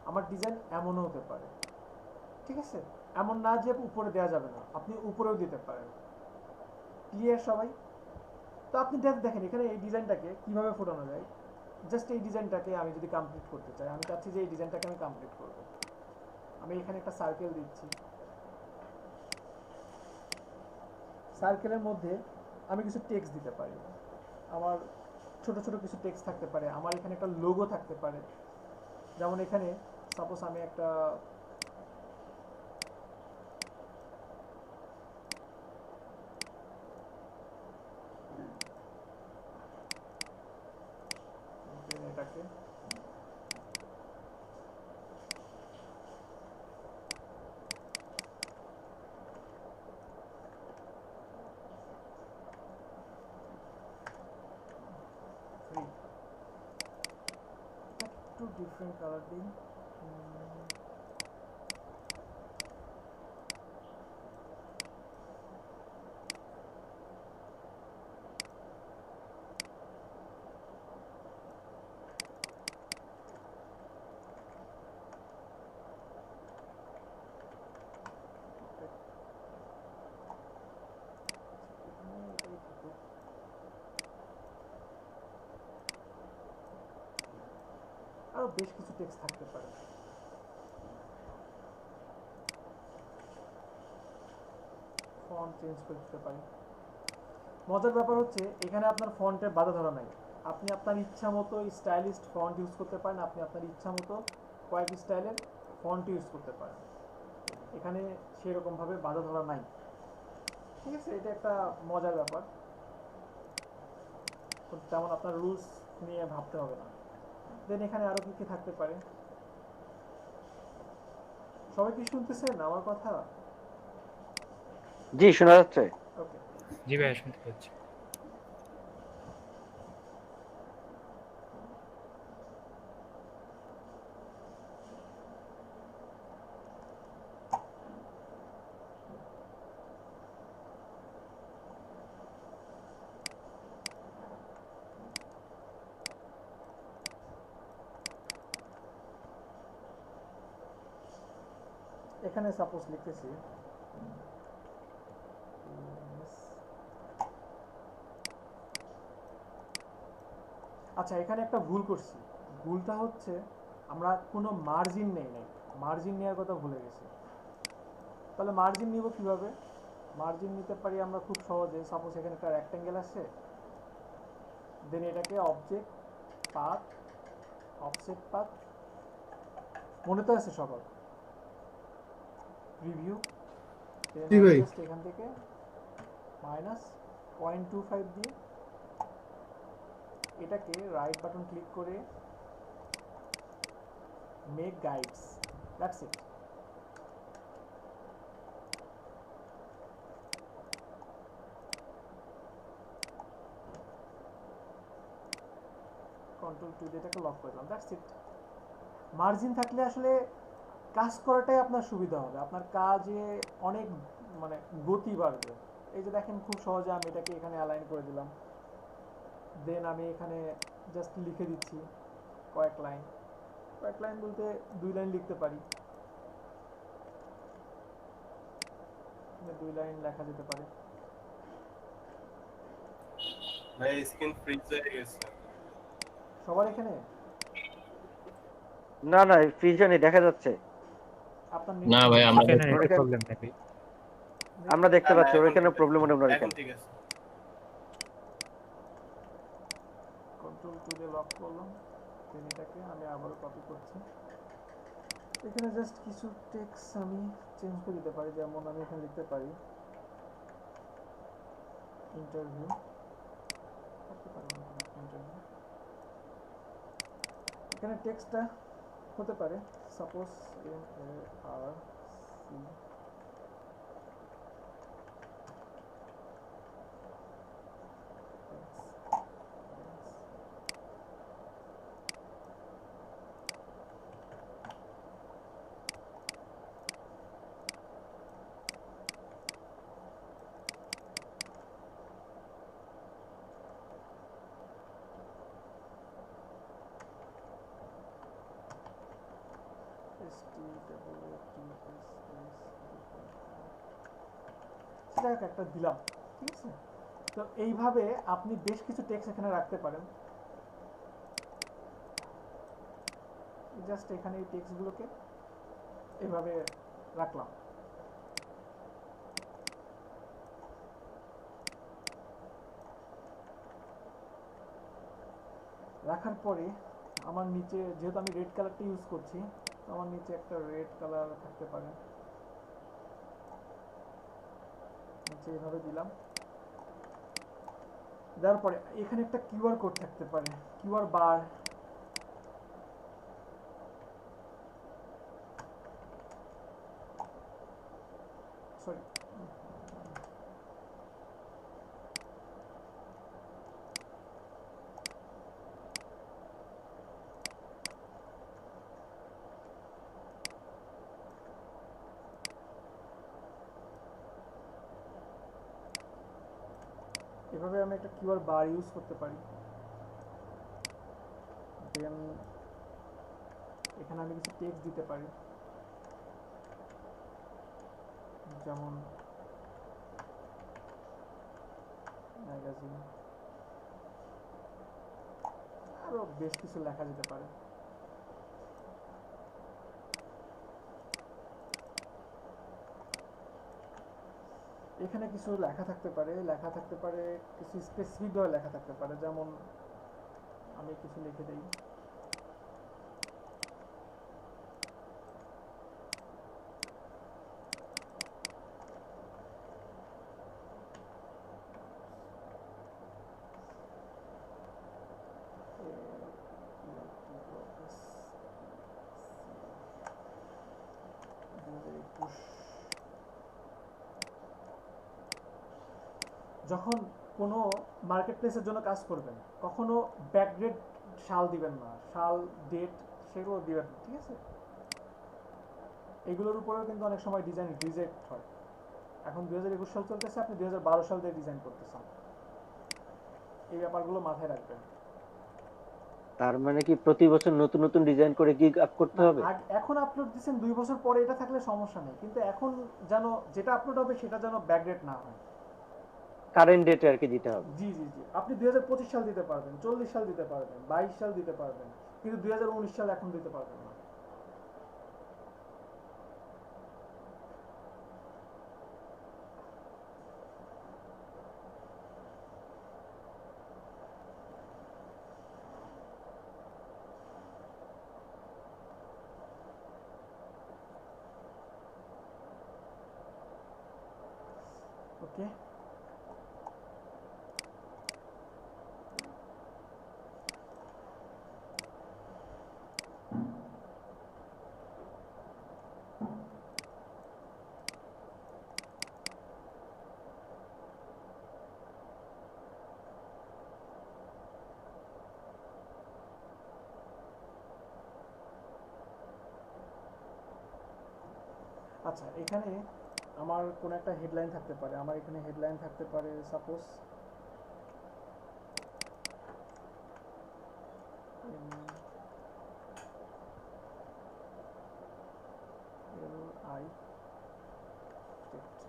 আমার ডিজাইন এমনও হতে পারে, ঠিক আছে? এমন না যে উপরে দেওয়া যাবে না, আপনি উপরেও দিতে পারেন। ক্লিয়ার সবাই? তো আপনি দেখেন এখানে এই ডিজাইনটাকে কিভাবে ফোটানো যায়। জাস্ট এই ডিজাইনটাকে আমি যদি কমপ্লিট করতে চাই, আমি চাচ্ছি যে এই ডিজাইনটাকে আমি কমপ্লিট করব। আমি এখানে একটা সার্কেল দিচ্ছি, সার্কেলের মধ্যে আমি কিছু টেক্সট দিতে পারি, আমার ছোট ছোট কিছু টেক্সট থাকতে পারে, আমার এখানে একটা লোগো থাকতে পারে। যেমন এখানে সাপোজ আমি একটা এটাকে একটু ডিফারেন্ট কালার দিন, আরো বেশ কিছু টেক্সট থাকতে পারে। ফন্ট চেঞ্জ করে দিতে পারি। মজার ব্যাপার হচ্ছে এখানে আপনার ফন্টের বাধা ধরা নাই, আপনি আপনার ইচ্ছা মতো স্টাইলিস্ট ফন্ট ইউজ করতে পারেন, আপনি আপনার ইচ্ছা মতো কয়েক স্টাইলের ফন্ট ইউজ করতে পারেন, এখানে সেরকম ভাবে বাধা ধরা নাই, ঠিক আছে? এটা একটা মজার ব্যাপার, তেমন আপনার রুলস নিয়ে ভাবতে হবে না। দেন এখানে আরো কি কি থাকতে পারে? সবাই কি শুনতেছেন আমার কথা? জি শোনা যাচ্ছে। ওকে, জি ভাইয়া শুনতে পাচ্ছি। এখানে সাপোজ লিখতেছি আচ্ছা, এখানে একটা ভুল করছি, ভুলটা হচ্ছে আমরা কোনো মার্জিন নেই নাই, মার্জিন নেওয়ার কথা ভুলে গেছি। তাহলে মার্জিন নিব কিভাবে? মার্জিন নিতে পারি আমরা খুব সহজে। সাপোজ এখানে একটা রেক্ট্যাঙ্গেল আছে, দেন এটাকে অবজেক্ট পাথ, অফসেট পাথ, মনে তো আছে সবার? প্রিভিউ, জি ভাই। জাস্ট এখান থেকে -0.25 দিয়ে এটাকে রাইট বাটন ক্লিক করে make guides, that's it. Control 2 দিয়ে এটাকে লক করে দিলাম, দ্যাটস ইট। মার্জিন থাকলে আসলে কাজ করাটাই আপনার সুবিধা হবে, আপনার কাজে অনেক মানে গতি বাড়বে। এই যে দেখেন খুব সহজে আমি এটাকে এখানে অ্যালাইন করে দিলাম, দেন আমি এখানে জাস্ট লিখে দিচ্ছি কয়েক লাইন বলতে 2 লাইন লিখতে পারি, 2 লাইন লেখা যেতে পারে। ভাই স্ক্রিন ফ্রিজ হয়ে গেছে। সবার এখানে না না ফ্রিজনে দেখা যাচ্ছে, আপনার না ভাই আমরা এখানে একটা প্রবলেম নাকি? আমরা দেখতে না, পাচ্ছি এখন ওর এখানে ঠিক প্রবলেম আছে। মনে হয় এখন ঠিক আছে। কন্ট্রোল 2 দিয়ে লক করলাম, দেন এটাকে আমি আবারও কপি করছি। এখানে জাস্ট কিছু টেক্সট আমি চেঞ্জ করে দিতে পারি, যেমন আমি এখানে লিখতে পারি ইন্টারভিউ, ইন্টারভিউ। এখানে টেক্সটটা হতে পারে সাপোজ MARC একটা দিলাম, ঠিক আছে? তো এইভাবে আপনি বেশ কিছু টেক্সট এখানে রাখতে পারেন। জাস্ট এখানে এই টেক্সটগুলোকে এভাবে রাখলাম। রাখার পরে আমার নিচে যেহেতু আমি রেড কালারটা ইউজ করছি, তো আমার নিচে একটা রেড কালার থাকতে পারে, নিচে এভাবে দিলাম। দেওয়ার পরে এখানে একটা কিউআর কোড থাকতে পারে, কিউআর বার। সরি, এভাবে আমি একটা কিউআর বার ইউজ করতে পারি। দেন এখানে আমি কিছু টেক্সট দিতে পারি, যেমন ম্যাগাজিন, আরো বেশ কিছু লেখা যেতে পারে। এখানে কিছু লেখা থাকতে পারে, কিছু স্পেসিফিক ভাবে লেখা থাকতে পারে, যেমন আমি কিছু লিখে দেই, যখন কোনো মার্কেট প্লেসের জন্য কাজ করবেন কখনো ব্যাকগ্রেড সাল দিবেন না, সাল ডেট সেগুলো দিবেন, ঠিক আছে? এগুলোর উপরেও কিন্তু অনেক সময় ডিজাইন রিজেক্ট হয়। এখন 2021 সাল চলতেছে, আপনি 2012 সাল দিয়ে ডিজাইন করতেছেন, এই ব্যাপারগুলো মাথায় রাখবেন। তার মানে কি প্রতি বছর নতুন নতুন ডিজাইন করে কি আপ করতে হবে? এখন আপলোড দিচ্ছেন 2 বছর পরে, এটা থাকলে সমস্যা নেই, কিন্তু এখন যেন যেটা আপলোড হবে সেটা যেন ব্যাকডেট না হয়, কারেন্ট ডেটে আর কি দিতে হবে। জি জি জি। আপনি 2025 সাল দিতে পারবেন, 40 সাল দিতে পারবেন, 22 সাল দিতে পারবেন, কিন্তু 2019 সাল এখন দিতে পারবেন না। ওকে, আচ্ছা এখানে আমার কোন একটা হেডলাইন থাকতে পারে, আমার এখানে হেডলাইন থাকতে পারে সাপোজ LI text।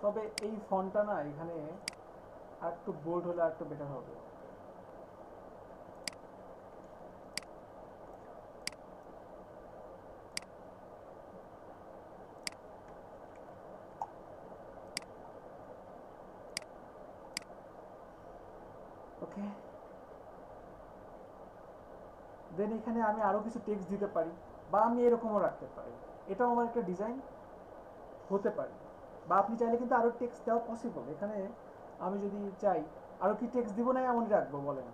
তবে এই ফন্টটা না এখানে আর একটু বোল্ড হলে আর একটু বেটার হবে। ওকে, দেন এখানে আমি আরো কিছু টেক্সট দিতে পারি, বা আমি এরকমও রাখতে পারি, এটাও আমার একটা ডিজাইন হতে পারে। বা আপনি চাইলে কিন্তু আরো টেক্সট দেওয়া পসিবল। এখানে আমি যদি চাই আরো কি টেক্সট দিব না এমনই রাখবো বলেন?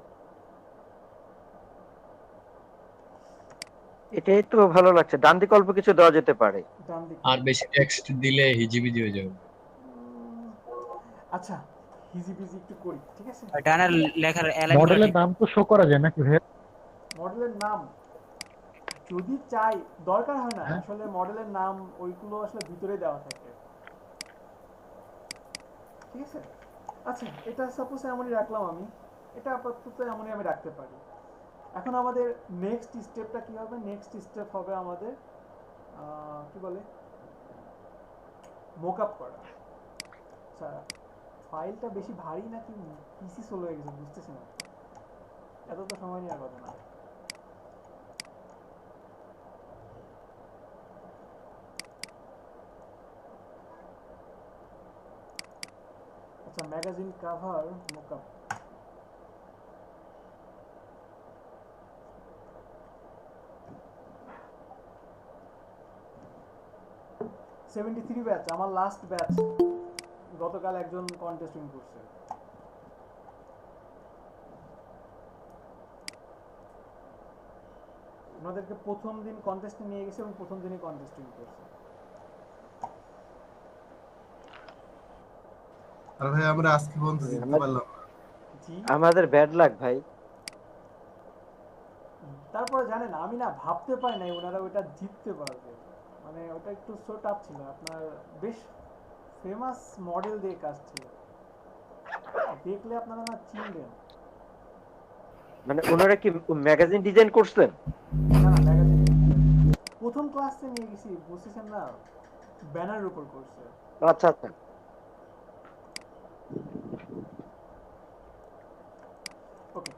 এটাই তো ভালো লাগছে, ডান দিকে অল্প কিছু দেওয়া যেতে পারে। ডান দিকে আর বেশি টেক্সট দিলে হিজিবিজি হয়ে যাবে। আচ্ছা হিজিবিজি একটু করি, ঠিক আছে? ডানের লেখার অ্যালাইন করা মডেলের ঠিক। নাম তো শো করা যায় নাকি ভাইয়া? মডেলের নাম যদি চাই দরকার হয় না, হ্যাঁ। আসলে মডেলের নাম ওইগুলো আসলে ভিতরে দেওয়া থাকে, ঠিক আছে? আচ্ছা এটা সাপোজ এমনই রাখলাম আমি, এটা আপাতত এমনই আমি রাখতে পারি। এখন আমাদের নেক্সট স্টেপটা কি হবে? নেক্সট স্টেপ হবে আমাদের কি বলে মোকআপ করা। আচ্ছা ফাইলটা বেশি ভারী নাকি পিসি স্লো হয়ে গেছে বুঝতেছি না, এত তো সময় নেওয়ার কথা না। আচ্ছা ম্যাগাজিন কভার মোকআপ, ব্যাচ আমার লাস্ট ব্যাচ, গতকাল একজন কন্টেস্ট উইন করছে। ওনাদেরকে প্রথম দিন কন্টেস্টে নিয়ে গেছে এবং প্রথম দিনই কন্টেস্ট উইন করছে। আর ভাই আমরা আজকে পর্যন্ত জিততে পারলাম না। জি আমাদের ব্যাড লাক ভাই। তারপরে জানেন আমি না ভাবতে পারি নাই ওনারা ওইটা জিততে পারবে, মানে ওটা একটু সো টাফ ছিল। আপনার বেশ ফেমাস মডেল দিয়ে কাজ ছিল, দেখলে আপনারা না চিনবেন। মানে ওনারা কি ম্যাগাজিন ডিজাইন করছেন? না না ম্যাগাজিন প্রথম ক্লাসে নিয়ে গেছি বুঝতেছেন না, ব্যানারের উপর করছে। আচ্ছা আচ্ছা। ওকে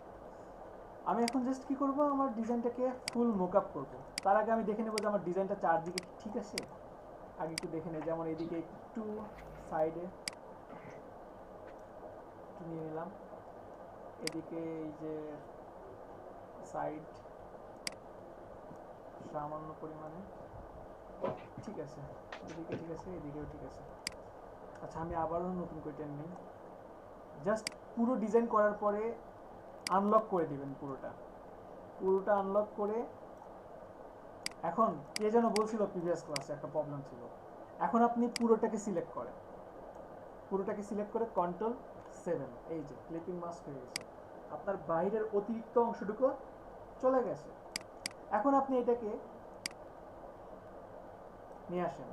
আমি এখন জাস্ট কি করব, আমার ডিজাইনটাকে ফুল মোকআপ করব। তার আগে আমি দেখে নেব যে আমার ডিজাইনটা চারদিকে ঠিক আছে। আগে একটু দেখে নেই, যেমন এইদিকে একটু সাইডে একটু নিয়ে নিলাম, এদিকে এই যে সাইড সামান্য পরিমাণে ঠিক আছে, এদিকে ঠিক আছে, এদিকেও ঠিক আছে। আচ্ছা আমি আবারও নতুন করে টেন নিই, জাস্ট পুরো ডিজাইন করার পরে আনলক করে দিবেন পুরোটা আনলক করে। এখন কে যেন বলছিল প্রিভিয়াস ক্লাসে একটা প্রবলেম ছিল, এখন আপনি পুরোটাকে সিলেক্ট করেন, Ctrl+7, এই যে ক্লিপিং মাস্ক হয়ে গেছে, আপনার বাইরের অতিরিক্ত অংশটুকু চলে গেছে। এখন আপনি এটাকে নিয়ে আসেন,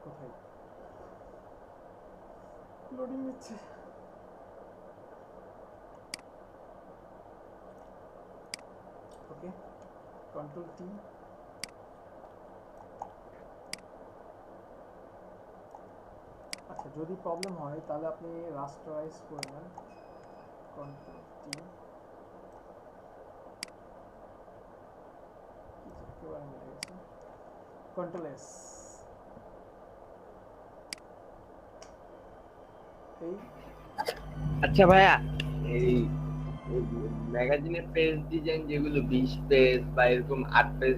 কোথায় লোডিং নিচ্ছে। ওকে Ctrl+T, আচ্ছা যদি প্রবলেম হয় তাহলে আপনি রাস্টারাইজ করে নেন, কন্ট্রোল টি, একেবারে মিলে গেছে, কন্ট্রোল এস, এই আচ্ছা ভাইয়া, এই ম্যাগাজিনের পেজ ডিজাইন যেগুলো 20 পেজ বা এরকম 8 পেজ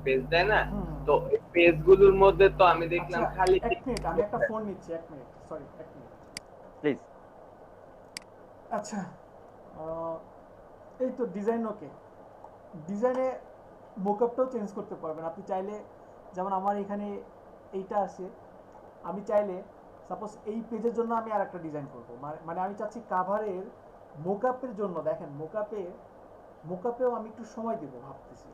পেজ দেয় না, তো এই পেজগুলোর মধ্যে তো আমি দেখলাম আচ্ছা, খালি এক মিনিট আমি একটা ফোন নিচ্ছি, এক মিনিট, সরি এক মিনিট প্লিজ। আচ্ছা এই তো ডিজাইন ওকে, ডিজাইনে মোকআপটাও চেঞ্জ করতে পারবেন আপনি চাইলে। যেমন আমার এখানে এইটা আছে, আমি চাইলে সাপোজ এই পেজের জন্য আমি আর একটা ডিজাইন করব, মানে আমি চাচ্ছি কাভারের মোকআপের জন্য, দেখেন মোকআপেও আমি একটু সময় দেব ভাবতেছি,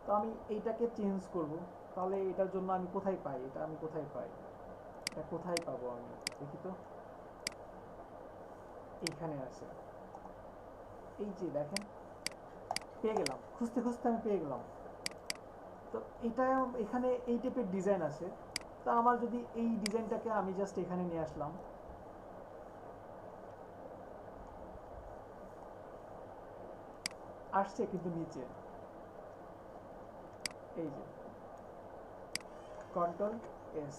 তো আমি এইটাকে চেঞ্জ করব। তাহলে এটার জন্য আমি কোথায় পাই, এটা আমি কোথায় পাই, এটা কোথায় পাবো আমি দেখি তো, এইখানে আছে, এই যে দেখেন পেয়ে গেলাম, খুঁজতে খুঁজতে আমি পেয়ে গেলাম। তো এটা এখানে এই টাইপের ডিজাইন আছে, তো আমার যদি এই ডিজাইনটাকে আমি জাস্ট এখানে নিয়ে আসলাম, আসছে কিন্তু নিচে, এই যে কন্ট্রোল এস,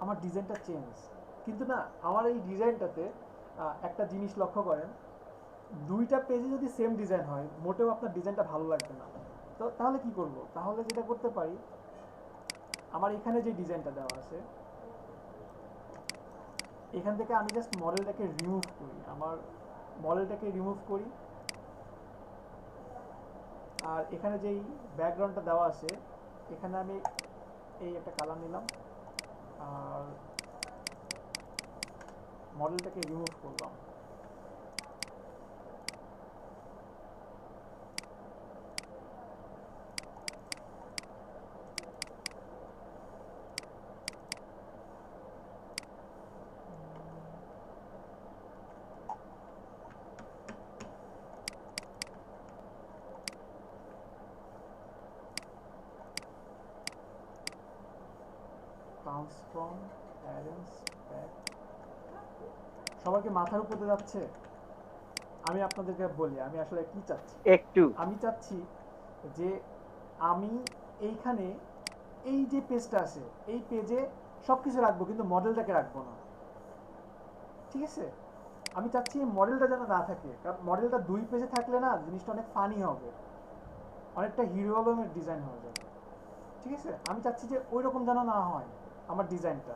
আমার ডিজাইনটা চেঞ্জ। কিন্তু না, আমার এই ডিজাইনটাতে একটা জিনিস লক্ষ্য করেন, দুইটা পেজে যদি সেম ডিজাইন হয় মোটেও আপনার ডিজাইনটা ভালো লাগবে না। তো তাহলে কি করব, তাহলে যেটা করতে পারি, আমার এখানে যে ডিজাইনটা দেওয়া আছে এখান থেকে আমি জাস্ট মডেলটাকে রিমুভ করি, আমার মডেলটাকে রিমুভ করি, আর এখানে যেই ব্যাকগ্রাউন্ডটা দেওয়া আছে এখানে আমি এই একটা কালার নিলাম আর মডেলটাকে রিমুভ করলাম। ট্রান্সফর্ম, অ্যারেঞ্জ, ব্যাক, সবাইকে মাথার উপরে যাচ্ছে। আমি আপনাদেরকে বলি আমি আসলে কি চাচ্ছি, আমি চাচ্ছি যে আমি এইখানে এই যে পেজটা আছে এই পেজে সবকিছু রাখবো কিন্তু মডেলটাকে রাখবো না, ঠিক আছে? আমি চাচ্ছি এই মডেলটা যেন না থাকে, কারণ মডেলটা দুই পেজে থাকলে না জিনিসটা অনেক ফানি হবে, অনেকটা হিরো আলমের ডিজাইন হয়ে যাবে, ঠিক আছে? আমি চাচ্ছি যে ওই রকম যেন না হয় আমার ডিজাইনটা।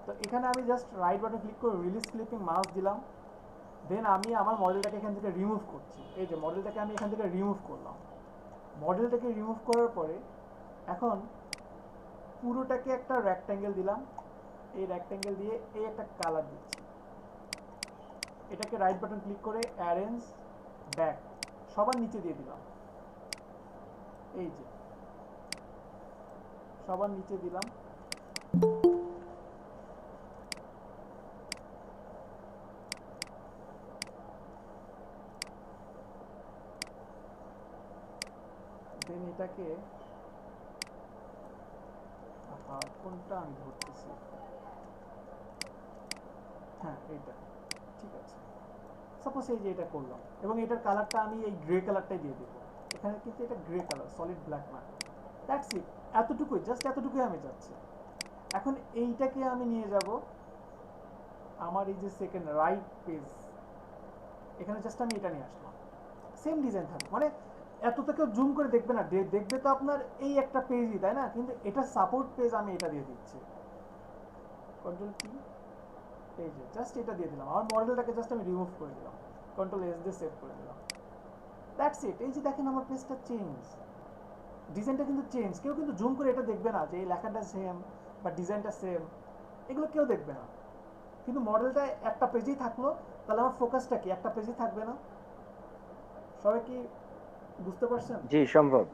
তো এখানে আমি জাস্ট রাইট বাটন ক্লিক করে রিলিজ ক্লিপিং মাউস দিলাম, দেন আমি আমার মডেলটাকে এখান থেকে রিমুভ করছি। এই যে মডেলটাকে আমি এখান থেকে রিমুভ করলাম, মডেলটাকে রিমুভ করার পরে এখন পুরোটাকে একটা রেক্ট্যাঙ্গেল দিলাম, এই রেক্ট্যাঙ্গেল দিয়ে এই একটা কালার দিচ্ছি, এটাকে রাইট বাটন ক্লিক করে অ্যারেঞ্জ, ব্যাক, সবার নিচে দিয়ে দিলাম, এই যে সবার নিচে দিলাম। দেন এটাকে কোনটা আমি ধরতেছি, হ্যাঁ এইটা ঠিক আছে। সাপোজ এই যে এটা করলাম এবং এটার কালারটা আমি এই গ্রে কালারটাই দিয়ে দেবো, এখানে কিন্তু এটা গ্রে কালার, সলিড ব্ল্যাক না, দ্যাটস ইট, এতটুকুই, জাস্ট এতটুকুই আমি চাচ্ছি। এখন এইটাকে আমি নিয়ে যাব আমার এই যে সেকেন্ড রাইট পেজ, এখানে জাস্ট আমি এটা নিয়ে আসলাম, সেম ডিজাইন থাকবে, মানে এত তো কেউ জুম করে দেখবে না, দেখবে তো আপনার এই একটা পেজই, তাই না? কিন্তু এটা সাপোর্ট পেজ আমি এটা দিয়ে দিচ্ছি, কন্ট্রোল টি, এই যে জাস্ট এটা দিয়ে দিলাম, আমার মডেলটাকে জাস্ট আমি রিমুভ করে দিলাম, কন্ট্রোল এস দিয়ে সেভ করে দিলাম, দ্যাটস ইট। এই যে দেখেন আমার পেজটা চেঞ্জ, ডিজাইনটা কিন্তু চেঞ্জ, কেউ কিন্তু জুম করে এটা দেখবে না যে এই লেখাটা সেম বা ডিজাইনটা সেম, এগুলো কেউ দেখবে না, কিন্তু মডেলটা একটা পেজেই থাকলো, তাহলে আমার ফোকাসটা কি একটা পেজেই থাকবে না? সবাই কি বুঝতে পারছেন? জি সম্ভব।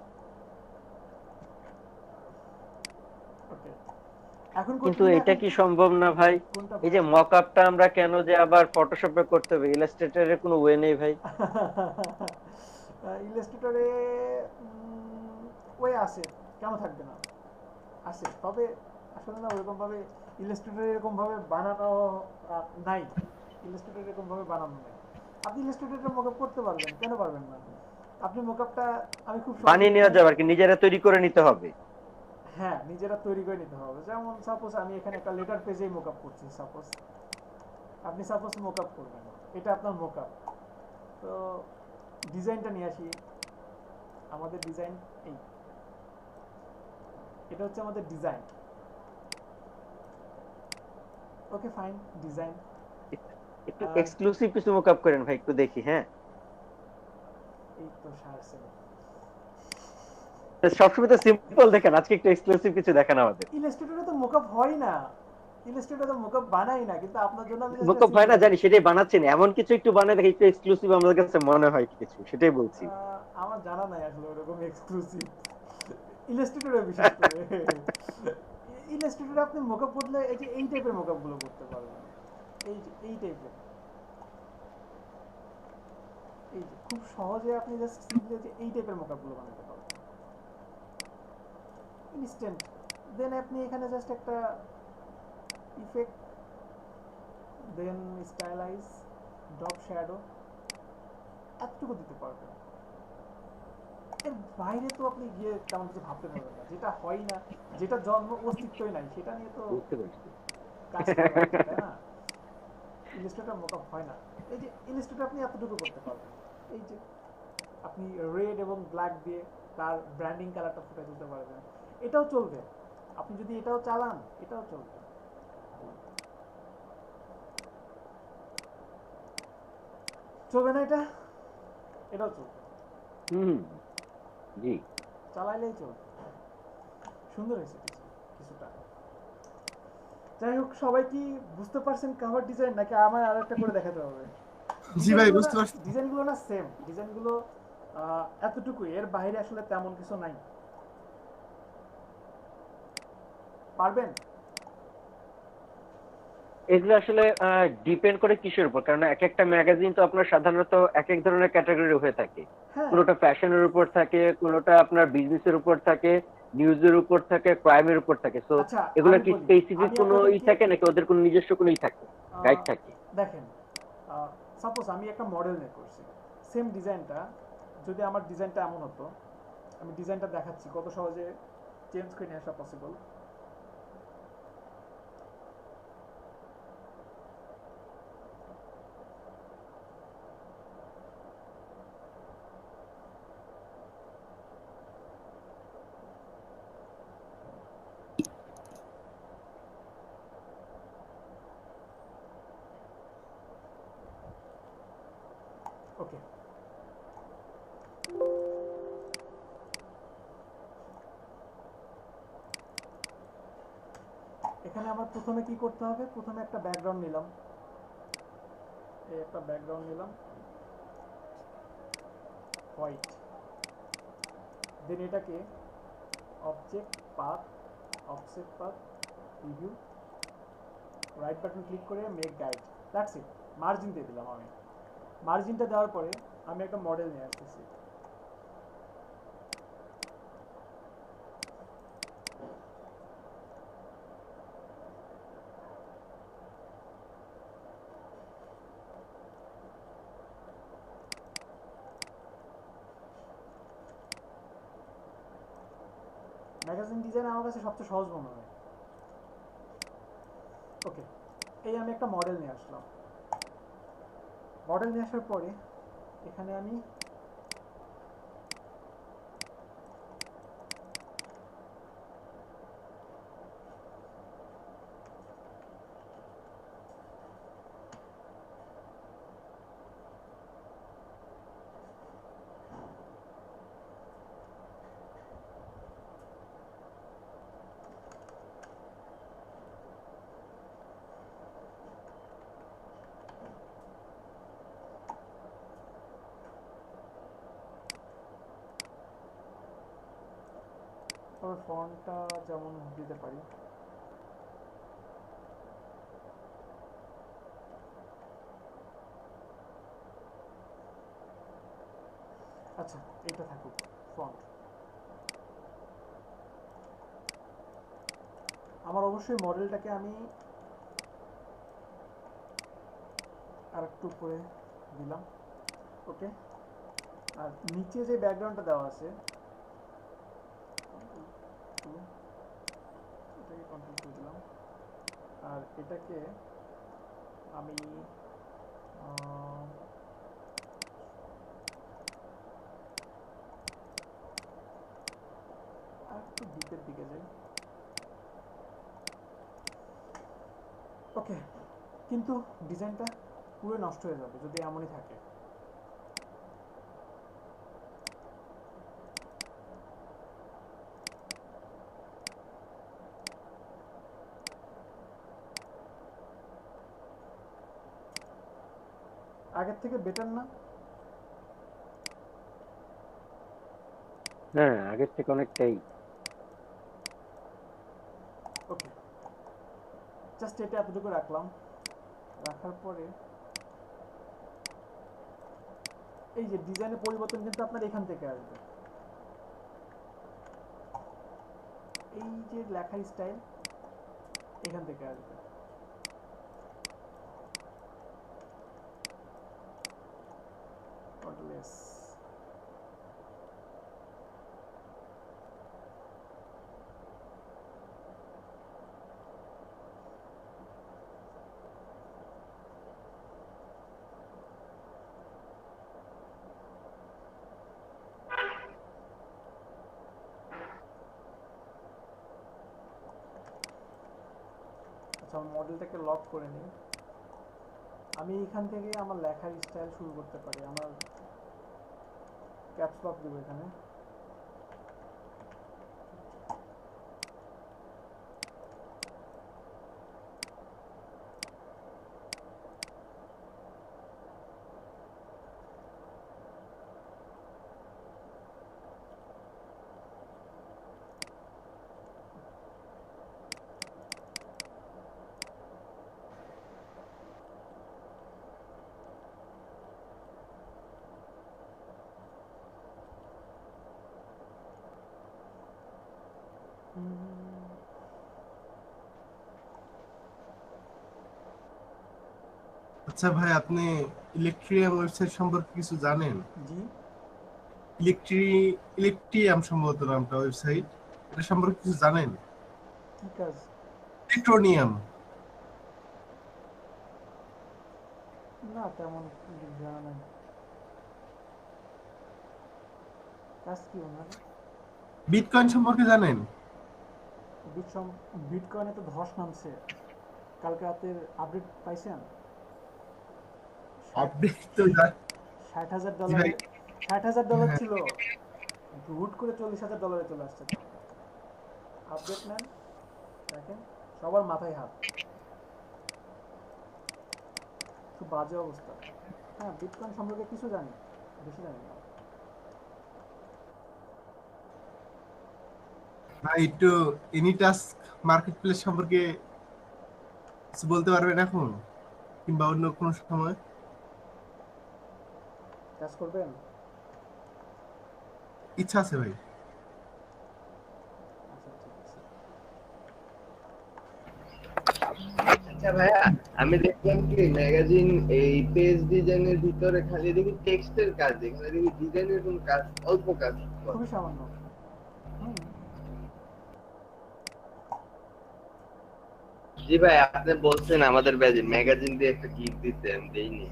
ওকে, এখন কিন্তু এটা কি সম্ভব না ভাই? এই যে মকআপটা আমরা কেন যে আবার ফটোশপে করতে হবে, ইলাস্ট্রেটরে কোনো ওয়ে নেই ভাই? ইলাস্ট্রেটরে ওয়ে আছে, কেন থাকবে না, আছে, তবে আসলে না ওরকম ভাবে ইলাস্ট্রেটর এরকম ভাবে বানানো নাই, ইলাস্ট্রেটর এরকম ভাবে বানানো নাই। আপনি ইলাস্ট্রেটরে মোকআপ করতে পারবেন, কেন পারবেন না? আপনি মোকআপটা আমি খুব বানিয়ে নেওয়া যাবে আর কি, নিজেরা তৈরি করে নিতে হবে। হ্যাঁ, নিজেরা তৈরি করে নিতে হবে। যেমন সাপোজ আমি এখানে একটা লেটার পেজেই মোকআপ করছি, সাপোজ আপনি সাপোজ মোকআপ করবেন, এটা আপনার মোকআপ। তো ডিজাইনটা নিয়ে আসি, আমাদের ডিজাইন এই, এটা হচ্ছে আমাদের ডিজাইন। ওকে ফাইন, ডিজাইন একটু এক্সক্লুসিভ কিছু মেকআপ করেন ভাই, একটু দেখি। হ্যাঁ, এই তো সারছে। সবসময় তো সিম্পল দেখেন, আজকে একটু এক্সক্লুসিভ কিছু দেখান আমাদের। ইলাস্ট্রেটরে তো মোকআপ হয় না, ইলাস্ট্রেটরে তো মোকআপ বানাই না, কিন্তু আপনার জন্য আমি মেকআপ হয় না জানি, সেটাই বানাচ্ছেন। এমন কিছু একটু বানায় দেখি, একটু এক্সক্লুসিভ আমাদের কাছে মনে হয় কিছু, সেটাই বলছি। আমার জানা নাই আসলে ওরকম এক্সক্লুসিভ ইলাস্ট্রেটরে, বিশেষ করে ইলাস্ট্রেটরে আপনি মোকআপ করলে এই যে এই টাইপের মোকআপ গুলো করতে পারবেন, এই যে এই টাইপের, এই যে খুব সহজে আপনি জাস্ট সিম্পলি যে এই টাইপের মোকআপ গুলো বানাতে পারবেন ইনস্ট্যান্ট। দেন আপনি এখানে জাস্ট একটা ইফেক্ট, দেন স্টাইলাইজ, ড্রপ শ্যাডো, এতটুকু দিতে পারবেন। এর বাইরে তো আপনি গিয়ে তেমন কিছু ভাবতে পারবেন না, যেটা হয় না, যেটা জন্ম অস্তিত্বই নাই, সেটা নিয়ে তো কাজ করা উচিত, তাই না? ইলাস্ট্রেটর মোকআপ হয় না। এই যে ইলাস্ট্রেটর আপনি এতটুকু করতে পারবেন, এই যে আপনি রেড এবং ব্ল্যাক দিয়ে তার ব্র্যান্ডিং কালারটা ফুটে তুলতে পারবেন, এটাও চলবে। আপনি যদি এটাও চালান, এটাও চলবে। চলবে না এটা? এটাও চলবে। জি, চালাইলেই চলবে। সুন্দর হয়েছে কিছুটা। যাই হোক, সবাই কি বুঝতে পারছেন কভার ডিজাইন, নাকি আমার আরেকটা করে দেখাতে হবে? জি ভাই, বুঝতে পারছি। ডিজাইনগুলো না সেম, ডিজাইনগুলো এতটুকু, এর বাইরে আসলে তেমন কিছু নাই। পারবেন? এগুলো আসলে ডিপেন্ড করে কিসের উপর, কারণ এক একটা ম্যাগাজিন তো আপনার সাধারণত এক এক ধরনের ক্যাটাগরি হয়ে থাকে। কোনোটা ফ্যাশনের উপর থাকে, কোনোটা আপনার বিজনেসের উপর থাকে, নিউজের উপর থাকে, ক্রাইমের উপর থাকে। সো এগুলো কি স্পেসিফিক কোনো ই থাকে নাকি ওদের কোনো নিজস্ব কোনো ই থাকে, গাইড থাকে? দেখেন, সাপোজ আমি একটা মডেল নিয়ে করছি, সেম ডিজাইনটা যদি আমার ডিজাইনটা এমন হতো, আমি ডিজাইনটা দেখাচ্ছি কত সহজে চেঞ্জ করে নিয়ে আসা পসিবল। ওকে, এখানে আমার প্রথমে কি করতে হবে? প্রথমে একটা ব্যাকগ্রাউন্ড নিলাম, এই একটা ব্যাকগ্রাউন্ড নিলাম হোয়াইট। দেন এটাকে object path, offset path, preview, right button click করে make guide, that's it. Margin দিয়ে দিলাম আমি। মার্জিনটা দেওয়ার পরে আমি একটা মডেল নিয়ে আসতেছি। ম্যাগাজিন ডিজাইন আমার কাছে সবচেয়ে সহজ মনে হয়। ওকে, এই আমি একটা মডেল নিয়ে আসলাম। মডেল নিয়ে আসার পরে এখানে আমি ফন্টটা যেমন দিতে পারি, আচ্ছা এটা থাকুক ফন্ট। আমার অবশ্যই মডেলটাকে আমি আরেকটু উপরে দিলাম, ওকে। আর নিচে যে ব্যাকগ্রাউন্ডটা দেওয়া আছে এটাকে কন্ট্রোল করে দিলাম, আর এটাকে আমি আর একটু ডিপের দিকে যাই, ওকে। কিন্তু ডিজাইনটা পুরো নষ্ট হয়ে যাবে যদি এমনই থাকে। আগের থেকে বেটার না? হ্যাঁ, আগের থেকে অনেকটাই। ওকে, জাস্ট এটা এতটুকু রাখলাম। রাখার পরে এই যে ডিজাইনের পরিবর্তন কিন্তু আপনার এখান থেকে আসবে। এই যে লেখার স্টাইল এখান থেকে আসবে। Control S. আচ্ছা, মডেলটাকে লক করে নিই। আমি এখান থেকে আমার লেখার স্টাইল শুরু করতে পারি। আমার ক্যাপস লক দেব এখানে। আচ্ছা ভাই, আপনি ইলেকট্রিয়াম ওয়েবসাইট সম্পর্কে কিছু জানেন? জি। ইলেকট্রিয়াম সম্ভবত নামটা ওয়েবসাইট, এটা সম্পর্কে কিছু জানেন? কি কাজ? ইলেকট্রোনিয়াম। না, তেমন জানা নাই। কাজ কি ওনার? বিটকয়েন সম্পর্কে জানেন? বিটকয়েনে তো ধস নামছে। কালকে রাতের আপডেট পাইছেন? আপডেট তো $60,000 $60,000 ছিল, হুট করে $40,000 চলে আসছে। আপডেট নেন, দেখেন সবার মাথায় হাত। খুব বাজে অবস্থা। হ্যাঁ, বিটকয়েন সম্পর্কে কিছু জানি, বেশি জানি না। ভাই একটু এনিটাস্ক মার্কেটপ্লেস সম্পর্কে কিছু বলতে পারবেন এখন, কিংবা অন্য কোনো সময়? কাজ করবেন? ইচ্ছা আছে ভাই। আচ্ছা, ঠিক আছে। আচ্ছা ভাইয়া, আমি দেখলাম কি ম্যাগাজিন এই পেজ ডিজাইনের ভিতরে খালি দেখি টেক্সটের কাজ, এখানে দেখি ডিজাইনের কোন কাজ, অল্প কাজ। খুবই সামান্য। জি ভাই, আপনি বলছেন আমাদের ম্যাগাজিন দিয়ে একটা গিফট দিতে, আমি দেইনি।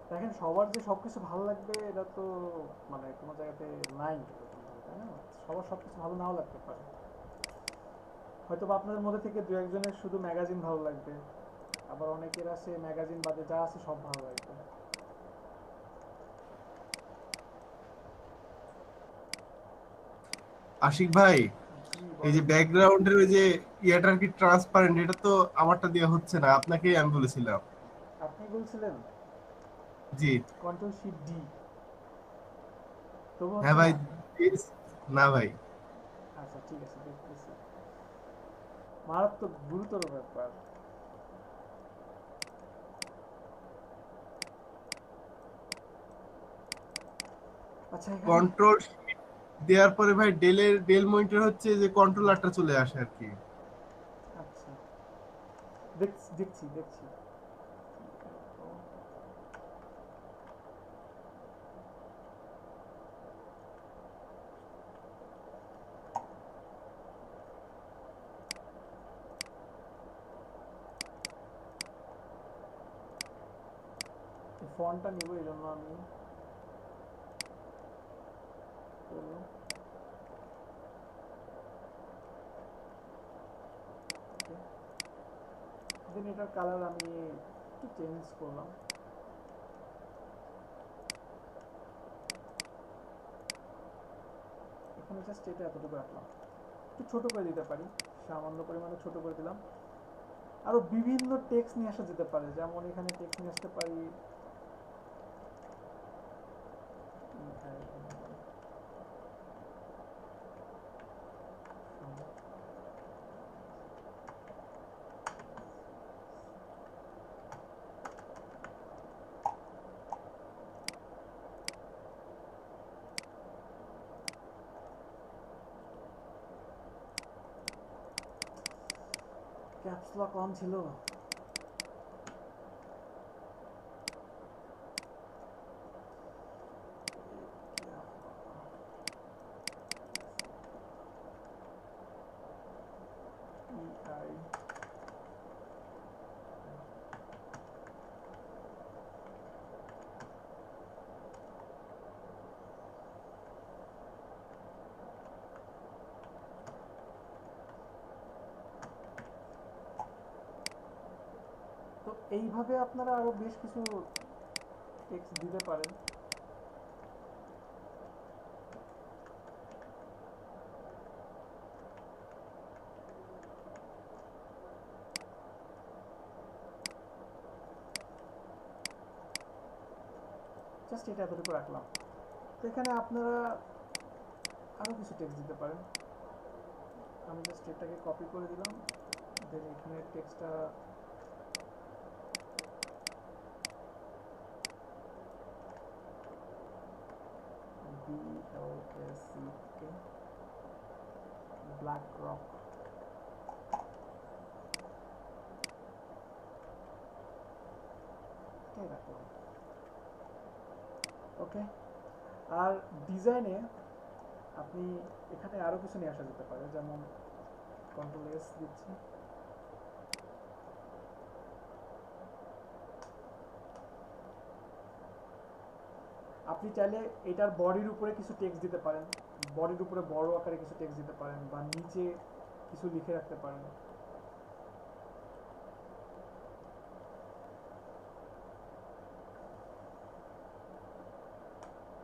দেখেন, সবার যে সবকিছু ভালো লাগবে এটা তো মানে কোনো জায়গাতে নাই, তাই না? সবার সবকিছু ভালো নাও লাগতে পারে। হয়তো বা আপনাদের মধ্যে থেকে দু একজনের শুধু ম্যাগাজিন ভালো লাগবে, আবার অনেকের আছে ম্যাগাজিন বাদে যা আছে সব ভালো লাগবে। আশিক ভাই, এই যে ব্যাকগ্রাউন্ডের ওই যে ইয়াটা কি ট্রান্সপারেন্ট, এটা তো আমারটা দিয়ে হচ্ছে না, আপনাকেই আমি বলেছিলাম। আপনি বলছিলেন? জি। Control shift D. তবু হ্যাঁ ভাই, না ভাই। আচ্ছা, ঠিক আছে, দেখতেছি। মারাত্মক গুরুতর ব্যাপার। আচ্ছা, কন্ট্রোল দেওয়ার পরে ভাই ডেল মনিটর হচ্ছে যে কন্ট্রোলারটা চলে আসে আর কি। আচ্ছা, দেখছি দেখছি দেখছি। ফন্টটা নিব, এই জন্য আমি দেন এটার কালার আমি একটু চেঞ্জ করলাম। এখানে জাস্ট এটা এতটুকু রাখলাম, একটু ছোট করে দিতে পারি, সামান্য পরিমাণে ছোট করে দিলাম। আরো বিভিন্ন টেক্সট নিয়ে আসা যেতে পারে, যেমন এখানে টেক্সট নিয়ে আসতে পারি ক্যাপস লক অন ছিল। তো এইভাবে আপনারা আরো বেশ কিছু টেক্সট দিতে পারেন। জাস্ট এটা এতটুকু রাখলাম। তো এখানে আপনারা আরো কিছু টেক্সট দিতে পারেন। আমি জাস্ট এটাকে কপি করে দিলাম, দেন এখানে টেক্সটটা BLSCK ব্ল্যাক রক রাখলাম। ওকে, আর ডিজাইনে আপনি এখানে আরো কিছু নিয়ে আসা যেতে পারে, যেমন কন্ট্রোল এস দিচ্ছি। আপনি চাইলে এটার বডির উপরে কিছু টেক্সট দিতে পারেন, বডির উপরে বড় আকারে কিছু টেক্সট দিতে পারেন, বা নিচে কিছু লিখে রাখতে পারেন।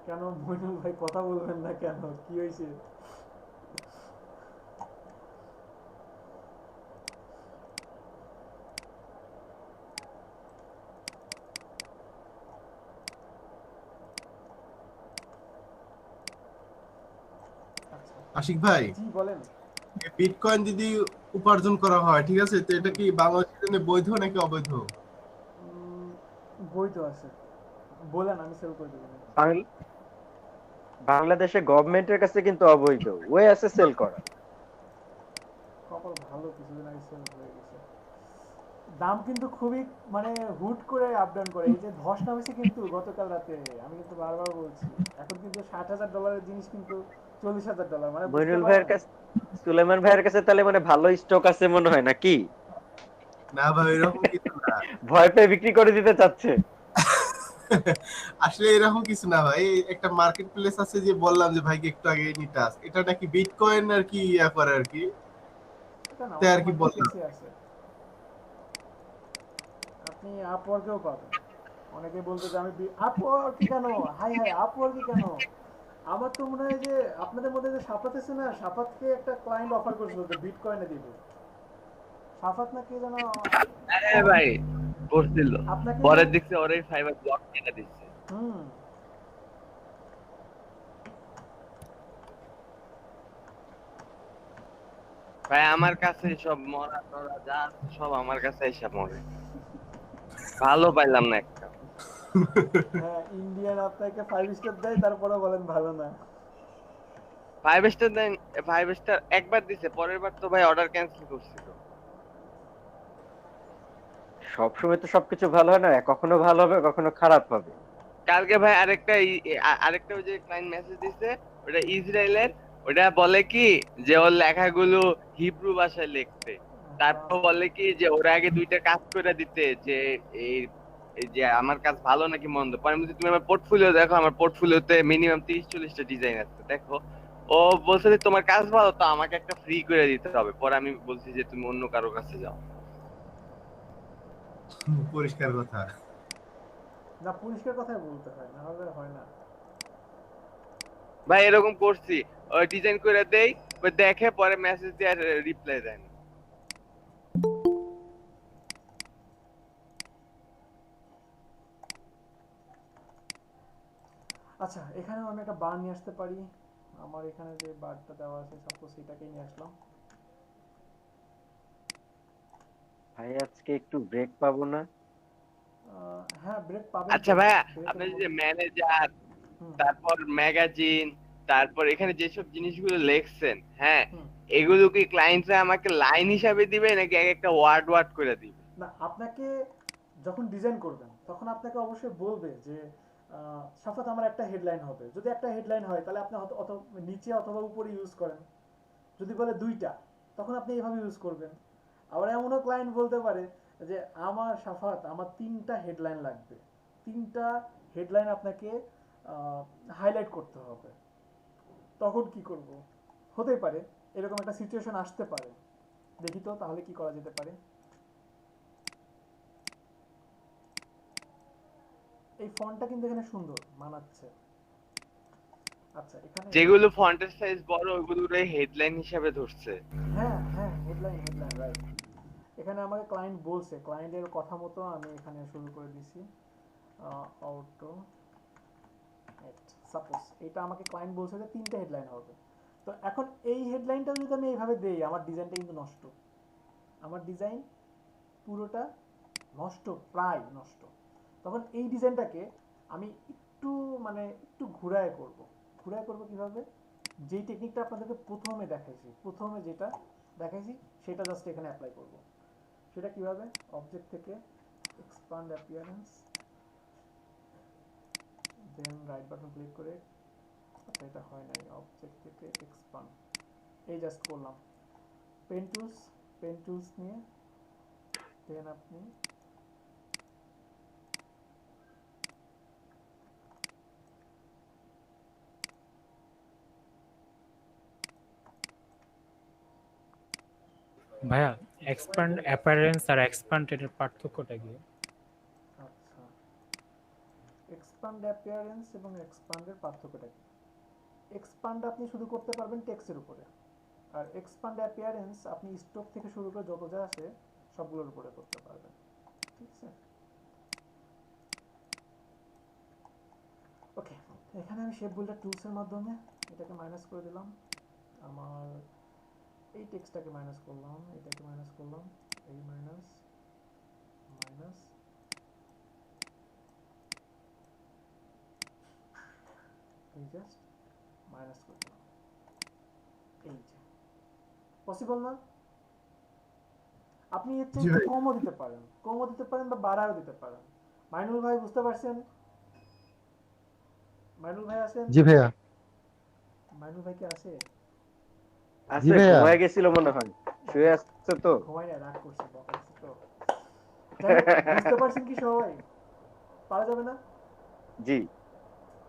কেন মইনুল ভাই কথা বলবেন না কেন, কি হয়েছে? আশিক ভাই, জি বলেন। বিটকয়েন যদি উপার্জন করা হয়, ঠিক আছে, তো এটা কি বাংলাদেশের জন্য বৈধ নাকি অবৈধ? বৈধ আছে, বলেন, আমি সেল করে দেব। বাংলাদেশে গভর্নমেন্টের কাছে কিন্তু অবৈধ, ওই আছে সেল করা। কপাল ভালো, কিছুদিন আগে সেল হয়ে গেছে। দাম কিন্তু খুবই মানে হুট করে আপ ডাউন করে। এই যে ধস নামেছে কিন্তু গতকাল রাতে, আমি কিন্তু বারবার বলছি, এখন কিন্তু $60,000 জিনিস কিন্তু $40,000, মানে মইনুল ভাইয়ের কাছে, সুলেমান ভাইয়ের কাছে তাহলে মানে ভালো স্টক আছে মনে হয় নাকি? না ভাই, এরকম কিছু না। ভয় পেয়ে বিক্রি করে দিতে চাচ্ছে। আসলে এরকম কিছু না ভাই, একটা মার্কেট প্লেস আছে যে বললাম যে ভাইকে একটু আগে নিটাস, এটা নাকি বিটকয়েন আর কি ইয়া করে আর কি, তাই আর কি বললাম। আপনি আপওয়ার্কেও পাবেন। অনেকে বলতে যে আমি আপওয়ার্কে কেন, হাই হাই আপওয়ার্কে কেন। আমার তো মনে হয় যে আপনাদের মধ্যে যে সাফাত আছে না, সাফাতকে একটা ক্লায়েন্ট অফার করেছিল যে বিটকয়েনে দিব। সাফাত না কে যেন, আরে ভাই করছিল, পরে দেখছি ওরে ফাইবার ব্লক কেটে দিচ্ছে। ভাই আমার কাছে সব মরা টরা যা আছে সব আমার কাছে এসে মরে, ভালো পাইলাম না একটা। হ্যাঁ, ইন্ডিয়ান আপনাকে 5 স্টার দেয়, তারপরে বলেন ভালো না। 5 স্টার দেন, 5 স্টার একবার দিছে, পরের বার তো ভাই অর্ডার ক্যান্সেল করছিল। সবসময় তো সবকিছু ভালো হয় না, কখনো ভালো হবে কখনো খারাপ হবে। কালকে ভাই আরেকটা ওই যে ক্লায়েন্ট মেসেজ দিছে, ওটা ইসরায়েলের, ওটা বলে কি যে ওর লেখাগুলো হিব্রু ভাষায় লিখতে, তারপর বলে কি যে ওরা আগে 2টা কাজ করে দিতে, যে এই এই যে আমার কাজ ভালো নাকি মন্দ। পরে আমি বলছি, তুমি আমার পোর্টফোলিও দেখো, আমার পোর্টফোলিওতে মিনিমাম 30-40টা ডিজাইন আছে, দেখো। ও বলছে যে তোমার কাজ ভালো তো আমাকে একটা ফ্রি করে দিতে হবে। পরে আমি বলছি যে তুমি অন্য কারো কাছে যাও। পরিষ্কার কথা। না, পরিষ্কার কথাই বলতে হয়, না হলে হয় না। ভাই এরকম করছি, ওই ডিজাইন করে দেই, ওই দেখে পরে মেসেজ দিয়ে রিপ্লাই দেয় না। আচ্ছা, এখানেও আমি একটা বার নিয়ে আসতে পারি। আমার এখানে যে বারটা দেওয়া আছে, সাপোজ এটাকে নিয়ে আসলাম। ভাই আজকে একটু ব্রেক পাবো না? হ্যাঁ, ব্রেক পাবেন। আচ্ছা ভাইয়া, আপনি যে ম্যানেজার, তারপর ম্যাগাজিন, তারপর এখানে যেসব জিনিসগুলো লিখছেন, হ্যাঁ, এগুলো কি ক্লায়েন্টরা আমাকে লাইন হিসাবে দিবে নাকি এক একটা ওয়ার্ড ওয়ার্ড করে দিবে? না, আপনাকে যখন ডিজাইন করবেন তখন আপনাকে অবশ্যই বলবে যে সাফাত আমার একটা হেডলাইন হবে। যদি একটা হেডলাইন হয় তাহলে আপনি নিচে অথবা উপরে ইউজ করেন। যদি বলে 2টা, তখন আপনি এইভাবে ইউজ করবেন। আবার এমনও ক্লায়েন্ট বলতে পারে যে আমার সাফাত আমার 3টা হেডলাইন লাগবে, 3টা হেডলাইন আপনাকে হাইলাইট করতে হবে। তখন কি করব? হতেই পারে এরকম একটা সিচুয়েশন আসতে পারে। দেখি তো তাহলে কি করা যেতে পারে। এই ফন্টটা কিন্তু এখানে সুন্দর মানাচ্ছে। আচ্ছা, এখানে যেগুলো ফন্টের সাইজ বড় ওগুলো হেডলাইন হিসাবে ধরছে। হ্যাঁ হ্যাঁ, হেডলাইন রাইট। এখানে আমাকে ক্লায়েন্ট বলছে, ক্লায়েন্টের কথা মতো আমি এখানে শুরু করে দিছি অটো সাপোজ। এটা আমাকে ক্লায়েন্ট বলছে যে 3টা হেডলাইন হবে। তো এখন এই হেডলাইনটা যদি আমি এইভাবে দেই, আমার ডিজাইনটা কিন্তু নষ্ট। আমার ডিজাইন পুরোটা নষ্ট, প্রায় নষ্ট। তখন এই ডিজাইনটাকে আমি একটু ঘুরায় করব কিভাবে? যেই টেকনিকটা আপনাদেরকে প্রথমে যেটা দেখাইছি সেটা জাস্ট এখানে অ্যাপ্লাই করব। সেটা কিভাবে? অবজেক্ট থেকে এক্সপান্ড অ্যাপিয়ারেন্স, দেন রাইট বাটন ক্লিক করে, আচ্ছা এটা হয় নাই, অবজেক্ট থেকে এক্সপান্ড, এই জাস্ট করলাম। পেন টুলস নিয়ে দেন আপনি ভাইয়া এক্সপ্যান্ড অ্যাপারেন্স আর এক্সপ্যান্ড এর পার্থক্যটা কি? আচ্ছা, এক্সপান্ড অ্যাপিয়ারেন্স এবং এক্সপান্ডের পার্থক্যটা কি? এক্সপান্ড আপনি শুধু করতে পারবেন টেক্সটের উপরে, আর এক্সপান্ড অ্যাপিয়ারেন্স আপনি স্টক থেকে শুরু করে যত যা আছে সবগুলোর উপরে করতে পারবেন। ঠিক আছে, ওকে। এখানে আমি শেপ বিল্ডার টুলসের মাধ্যমে এটাকে মাইনাস করে দিলাম। আমার এই টেক্সটটাকে মাইনাস করলাম, এটাকে মাইনাস করলাম, এই মাইনাস এই জাস্ট মাইনাস করে দিলাম। এই যে পসিবল না? আপনি এর চেয়ে একটু কমও দিতে পারেন বা বাড়াও দিতে পারেন। মাইনুল ভাই বুঝতে পারছেন? মাইনুল ভাই আছেন? জি ভাইয়া। মাইনুল ভাই কি আছে? আছে, ঘুমায় গেছিল মনে হয়, শুয়ে আসছে তো। ঘুমায় না, রাগ করছে, বকাচ্ছে তো। বুঝতে পারছেন কি সবাই? পারা যাবে না? জি।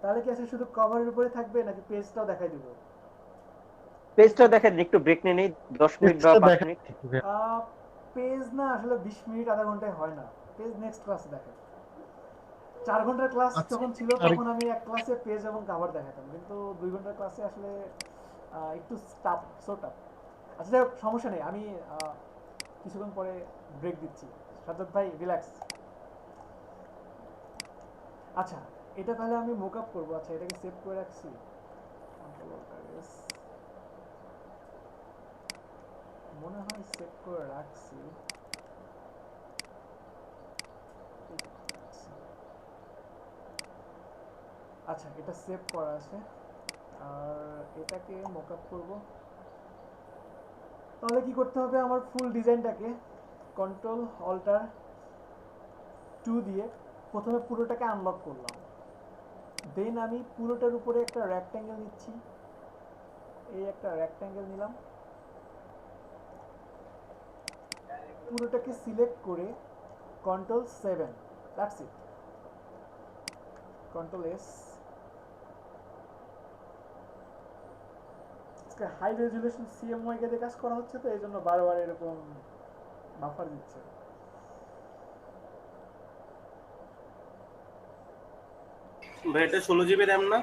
তাহলে কি আছে শুধু কভারের উপরে থাকবে নাকি পেজটাও দেখাই দিব? পেজটা দেখেন, একটু ব্রেক নিয়ে নেই 10 মিনিট বা 5 মিনিট। পেজ না আসলে 20 মিনিট আধা ঘন্টায় হয় না। পেজ নেক্সট ক্লাসে দেখেন। 4 ঘন্টার ক্লাস যখন ছিল তখন আমি এক ক্লাসে পেজ এবং কভার দেখাতাম, কিন্তু 2 ঘন্টার ক্লাসে আসলে একটু টাফ, সো টাফ। আচ্ছা, সমস্যা নেই, আমি কিছুক্ষণ পরে ব্রেক দিচ্ছি। সাজ্জাদ ভাই রিল্যাক্স। আচ্ছা, এটা তাহলে আমি মোকআপ করব। আচ্ছা, এটাকে সেভ করে রাখছি, মনে হয় সেভ করে রাখছি। আচ্ছা, এটা সেভ করা আছে। আর এটাকে মকআপ করব। তাহলে কি করতে হবে, আমার ফুল ডিজাইনটাকে কন্ট্রোল অল্টার 2 দিয়ে প্রথমে পুরোটাকে আনলক করলাম। দেন আমি পুরোটার উপরে একটা রেক্ট্যাঙ্গেল নিচ্ছি, এই একটা রেক্ট্যাঙ্গেল নিলাম। পুরোটাকে সিলেক্ট করে control 7, that's it, control S. আজকে হাই রেজুলেশন সিএমওয়াই কে দিয়ে কাজ করা হচ্ছে, তো এই জন্য বারবার এরকম বাফার দিচ্ছে। ভাই এটা 16 জিবি র্যাম না?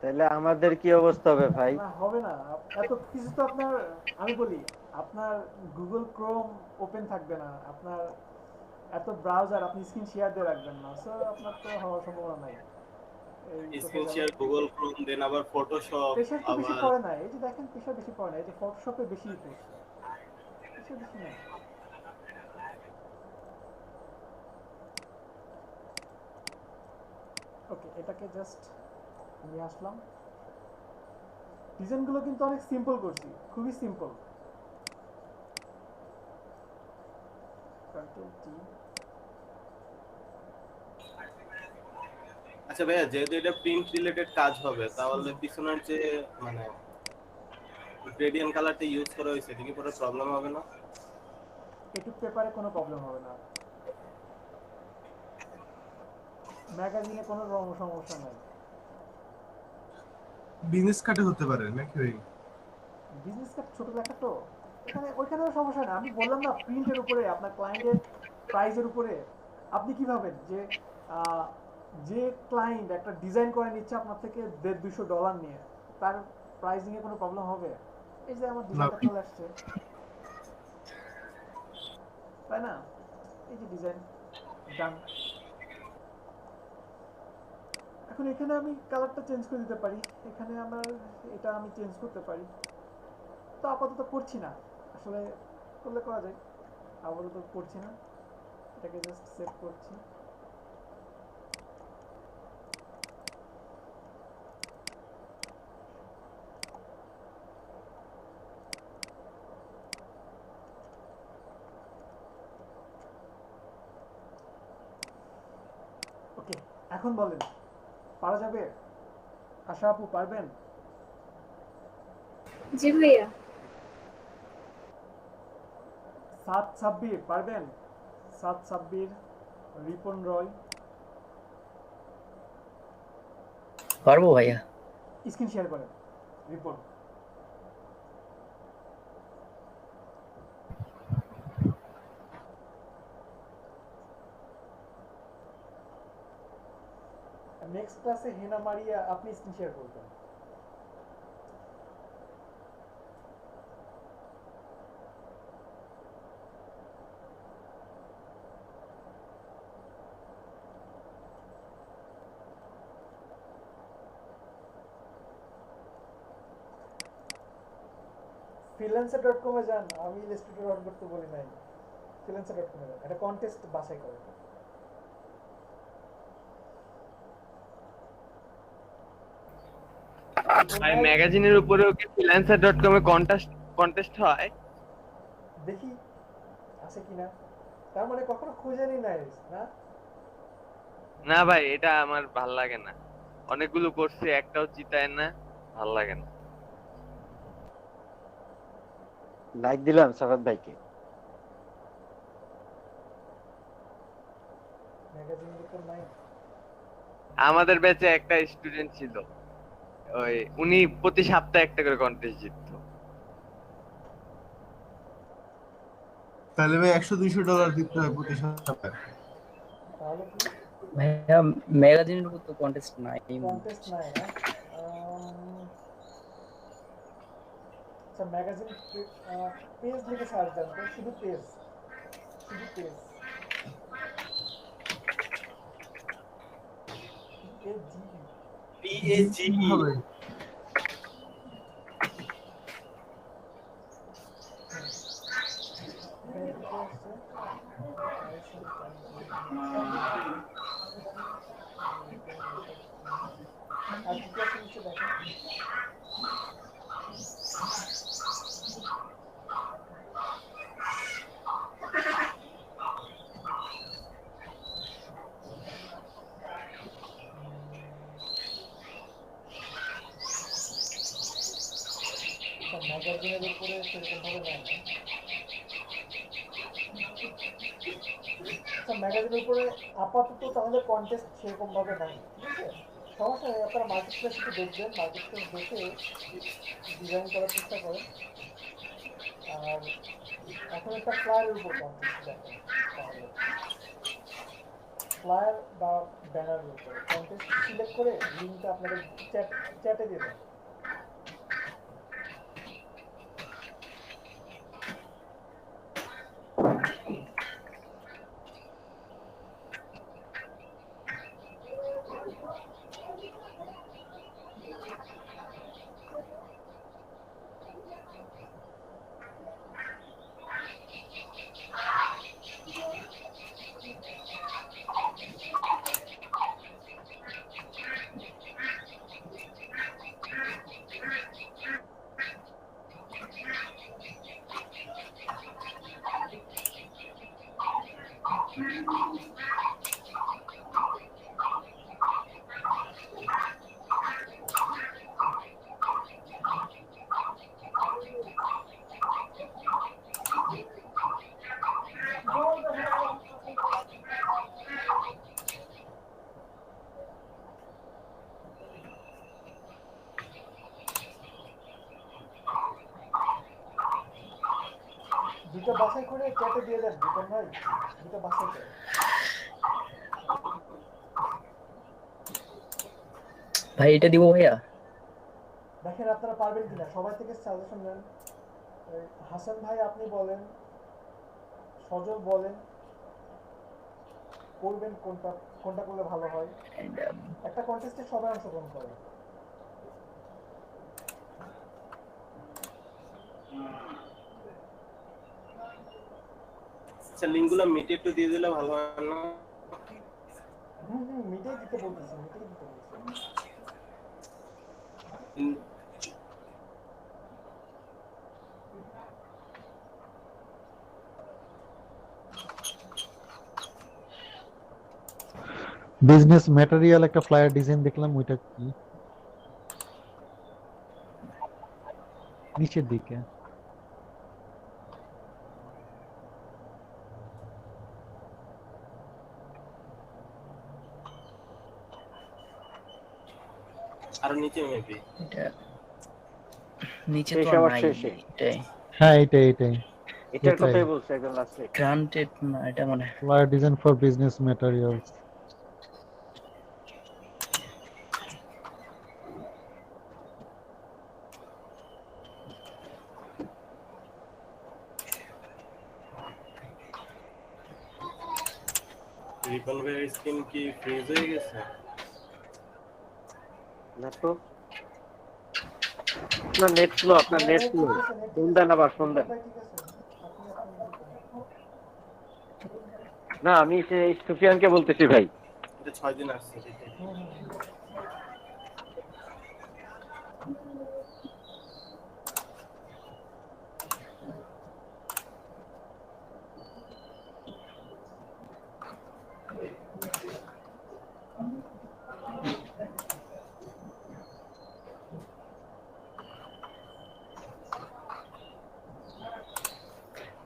তাহলে আমাদের কি অবস্থা হবে ভাই? না হবে না, এত কিছু তো আপনার, আমি বলি আপনার গুগল ক্রোম ওপেন থাকবে না, আপনার এত ব্রাউজার আপনি স্ক্রিন শেয়ার দিয়ে রাখবেন না, সো আপনার তো হওয়ার সম্ভাবনা নাই। স্ক্রিন শেয়ার গুগল ক্রোম দেন আবার ফটোশপ প্রেশার তো বেশি আবার পড়ে না, এই যে দেখেন প্রেশার বেশি পড়ে না, এই যে ফটোশপে বেশি পড়ছে, প্রেশার বেশি না। ওকে, এটাকে জাস্ট নিয়ে আসলাম। ডিজাইনগুলো কিন্তু অনেক সিম্পল করছি, খুবই সিম্পল। Control T. আচ্ছা ভাইয়া, যেহেতু এটা প্রিন্ট রিলেটেড কাজ হবে, তাহলে পিছনের যে মানে গ্রেডিয়েন্ট কালারটা ইউজ করা হয়েছে, এটা কি পরে প্রবলেম হবে না? এটুক পেপারে কোনো প্রবলেম হবে না, ম্যাগাজিনে কোনো সমস্যা নাই। বিজনেস কার্ডে হতে পারে নাকি ভাই? বিজনেস কার্ড ছোট লেখা তো এখানে, ওইখানেও সমস্যা না। আমি বললাম না, প্রিন্টের উপরে আপনার ক্লায়েন্টের প্রাইসের উপরে আপনি কি ভাবেন যে যে ক্লায়েন্ট একটা ডিজাইন করে নিচ্ছে আপনার থেকে $150-200 নিয়ে, তার প্রাইসিং এ কোনো প্রবলেম হবে? এই যে আমার ডিজাইনটা চলে আসছে, তাই না? এই যে ডিজাইন ডান। এখন এখানে আমি কালারটা চেঞ্জ করে দিতে পারি, এখানে আমার এটা আমি চেঞ্জ করতে পারি, তো আপাতত করছি না, আসলে করলে করা যায়, আপাতত করছি না, এটাকে জাস্ট সেভ করছি। ওকে, এখন বলেন পারা যাবে? আশা আপু পারবেন? জি ভাইয়া। 7 সাব্বির পারবেন? 7 সাব্বির, রিপন রয় পারবো ভাইয়া। স্ক্রিন শেয়ার করেন রিপন। নেক্সট ক্লাসে হেনা মারিয়া আপনি স্ক্রিন শেয়ার করবেন। freelancer.com এ যান, আমি ইলাস্ট্রেটর অন করতে বলি নাই, freelancer.com এ যান, এটা কন্টেস্ট বাছাই করে। ভাই ম্যাগাজিনের উপরেও কি freelancer.com এ কন্টেস্ট হয়? দেখি আছে কিনা, তার মানে কখনো খুঁজেনি নাই না? না ভাই, এটা আমার ভাল লাগে না, অনেকগুলো করছি একটাও জিতায় না, ভাল লাগে না। লাইক দিলাম সাফাত ভাইকে। ম্যাগাজিনের উপর নাই। আমাদের ব্যাচে একটা স্টুডেন্ট ছিল, ওই উনি প্রতি সপ্তাহে একটা করে কন্টেস্ট জিততো। তাহলে ভাই $100-200 দিতে হবে প্রতি সপ্তাহে। তাহলে কি ভাইয়া ম্যাগাজিনের উপর তো কন্টেস্ট নাই। কন্টেস্ট নাই না? আচ্ছা, ম্যাগাজিন পেজ লিখে সার্চ দেন তো, শুধু পেজ, শুধু পেজ, PAGE হবে। আর কি আছে নিচে দেখেন। ম্যাগাজিনের উপরে সেরকম ভাবে নেয় না। আচ্ছা ম্যাগাজিনের উপরে আপাতত তাহলে কন্টেস্ট সেরকম ভাবে নাই, ঠিক আছে? সমস্যা নেই, আপনারা মার্কেট প্লেস একটু দেখবেন, মার্কেট প্লেস দেখে ডিজাইন করার চেষ্টা করেন। আর এখন একটা ফ্লায়ারের উপর কন্টেস্ট দেখেন, তাহলে ফ্লায়ার বা ব্যানারের উপরে কন্টেস্ট সিলেক্ট করে লিঙ্কটা আপনাদের চ্যাটে দিয়ে দেন। দুটো বাছাই করে চ্যাটে দিয়ে দেন দীপন ভাই, দুটো বাছাই করে। ভাই এটা দিব ভাইয়া? দেখেন আপনারা পারবেন কিনা, সবাই থেকে সাজেশন নেন। হাসান ভাই আপনি বলেন, সজল বলেন, করবেন কোনটা কোনটা করলে ভালো হয়। একটা কন্টেস্টে সবাই অংশগ্রহণ করে। আচ্ছা লিঙ্কগুলো মিটে একটু দিয়ে দিলে ভালো হয় না? মিটেই দিতে বলতেছি, মিটেই দিতে বলতেছি। বিজনেস ম্যাটেরিয়াল একটা ফ্লায়ার ডিজাইন দেখলাম, ওইটা কি নিচের দিকে? আরো নিচে মেবি এটা নিচে তো নাই, এটাই। হ্যাঁ এটাই এটার কথাই বলছে একদম লাস্টে। গ্রান্টেড না, এটা মনে হয় flyer design for business materials. Ripon ভাইয়ের স্ক্রিন কি ফ্রিজ হয়ে গেছে? না তো, না নেট স্লো, আপনার নেট স্লো। ফোন দেন আবার, ফোন দেন। না আমি সুফিয়ানকে বলতেছি ভাই। এটা 6 দিন আসছে।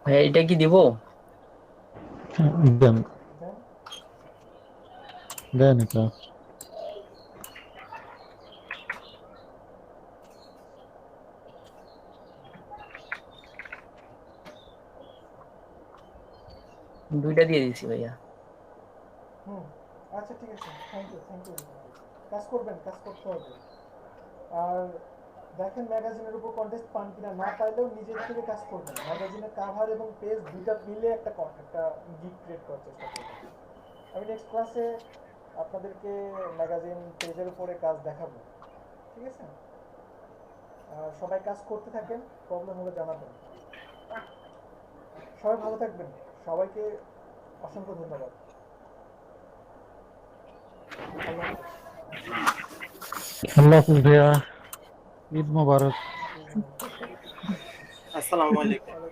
ভাই এটা কি দিব? দেন দেন এটা। দুইটা দিয়ে দিছি ভাইয়া। আচ্ছা ঠিক আছে, থ্যাংক ইউ। কাজ করবেন, কাজ করতে হবে। আর দেখেন ম্যাগাজিনের উপর কন্টেস্ট পান কিনা, না পাইলেও নিজের থেকে কাজ করবেন। ম্যাগাজিনের কাভার এবং পেজ দুইটা মিলে একটা গিগ ক্রিয়েট করার চেষ্টা করবেন। আমি নেক্সট ক্লাসে আপনাদেরকে ম্যাগাজিন পেজের উপরে কাজ দেখাবো, ঠিক আছে? সবাই কাজ করতে থাকেন, প্রবলেম হলে জানাবেন। সবাই ভালো থাকবেন, সবাইকে অসংখ্য ধন্যবাদ। আল্লাহ হাফেজ। আল্লাহ হাফিজ ভাইয়া, ঈদ মোবারক। আসসালামু আলাইকুম।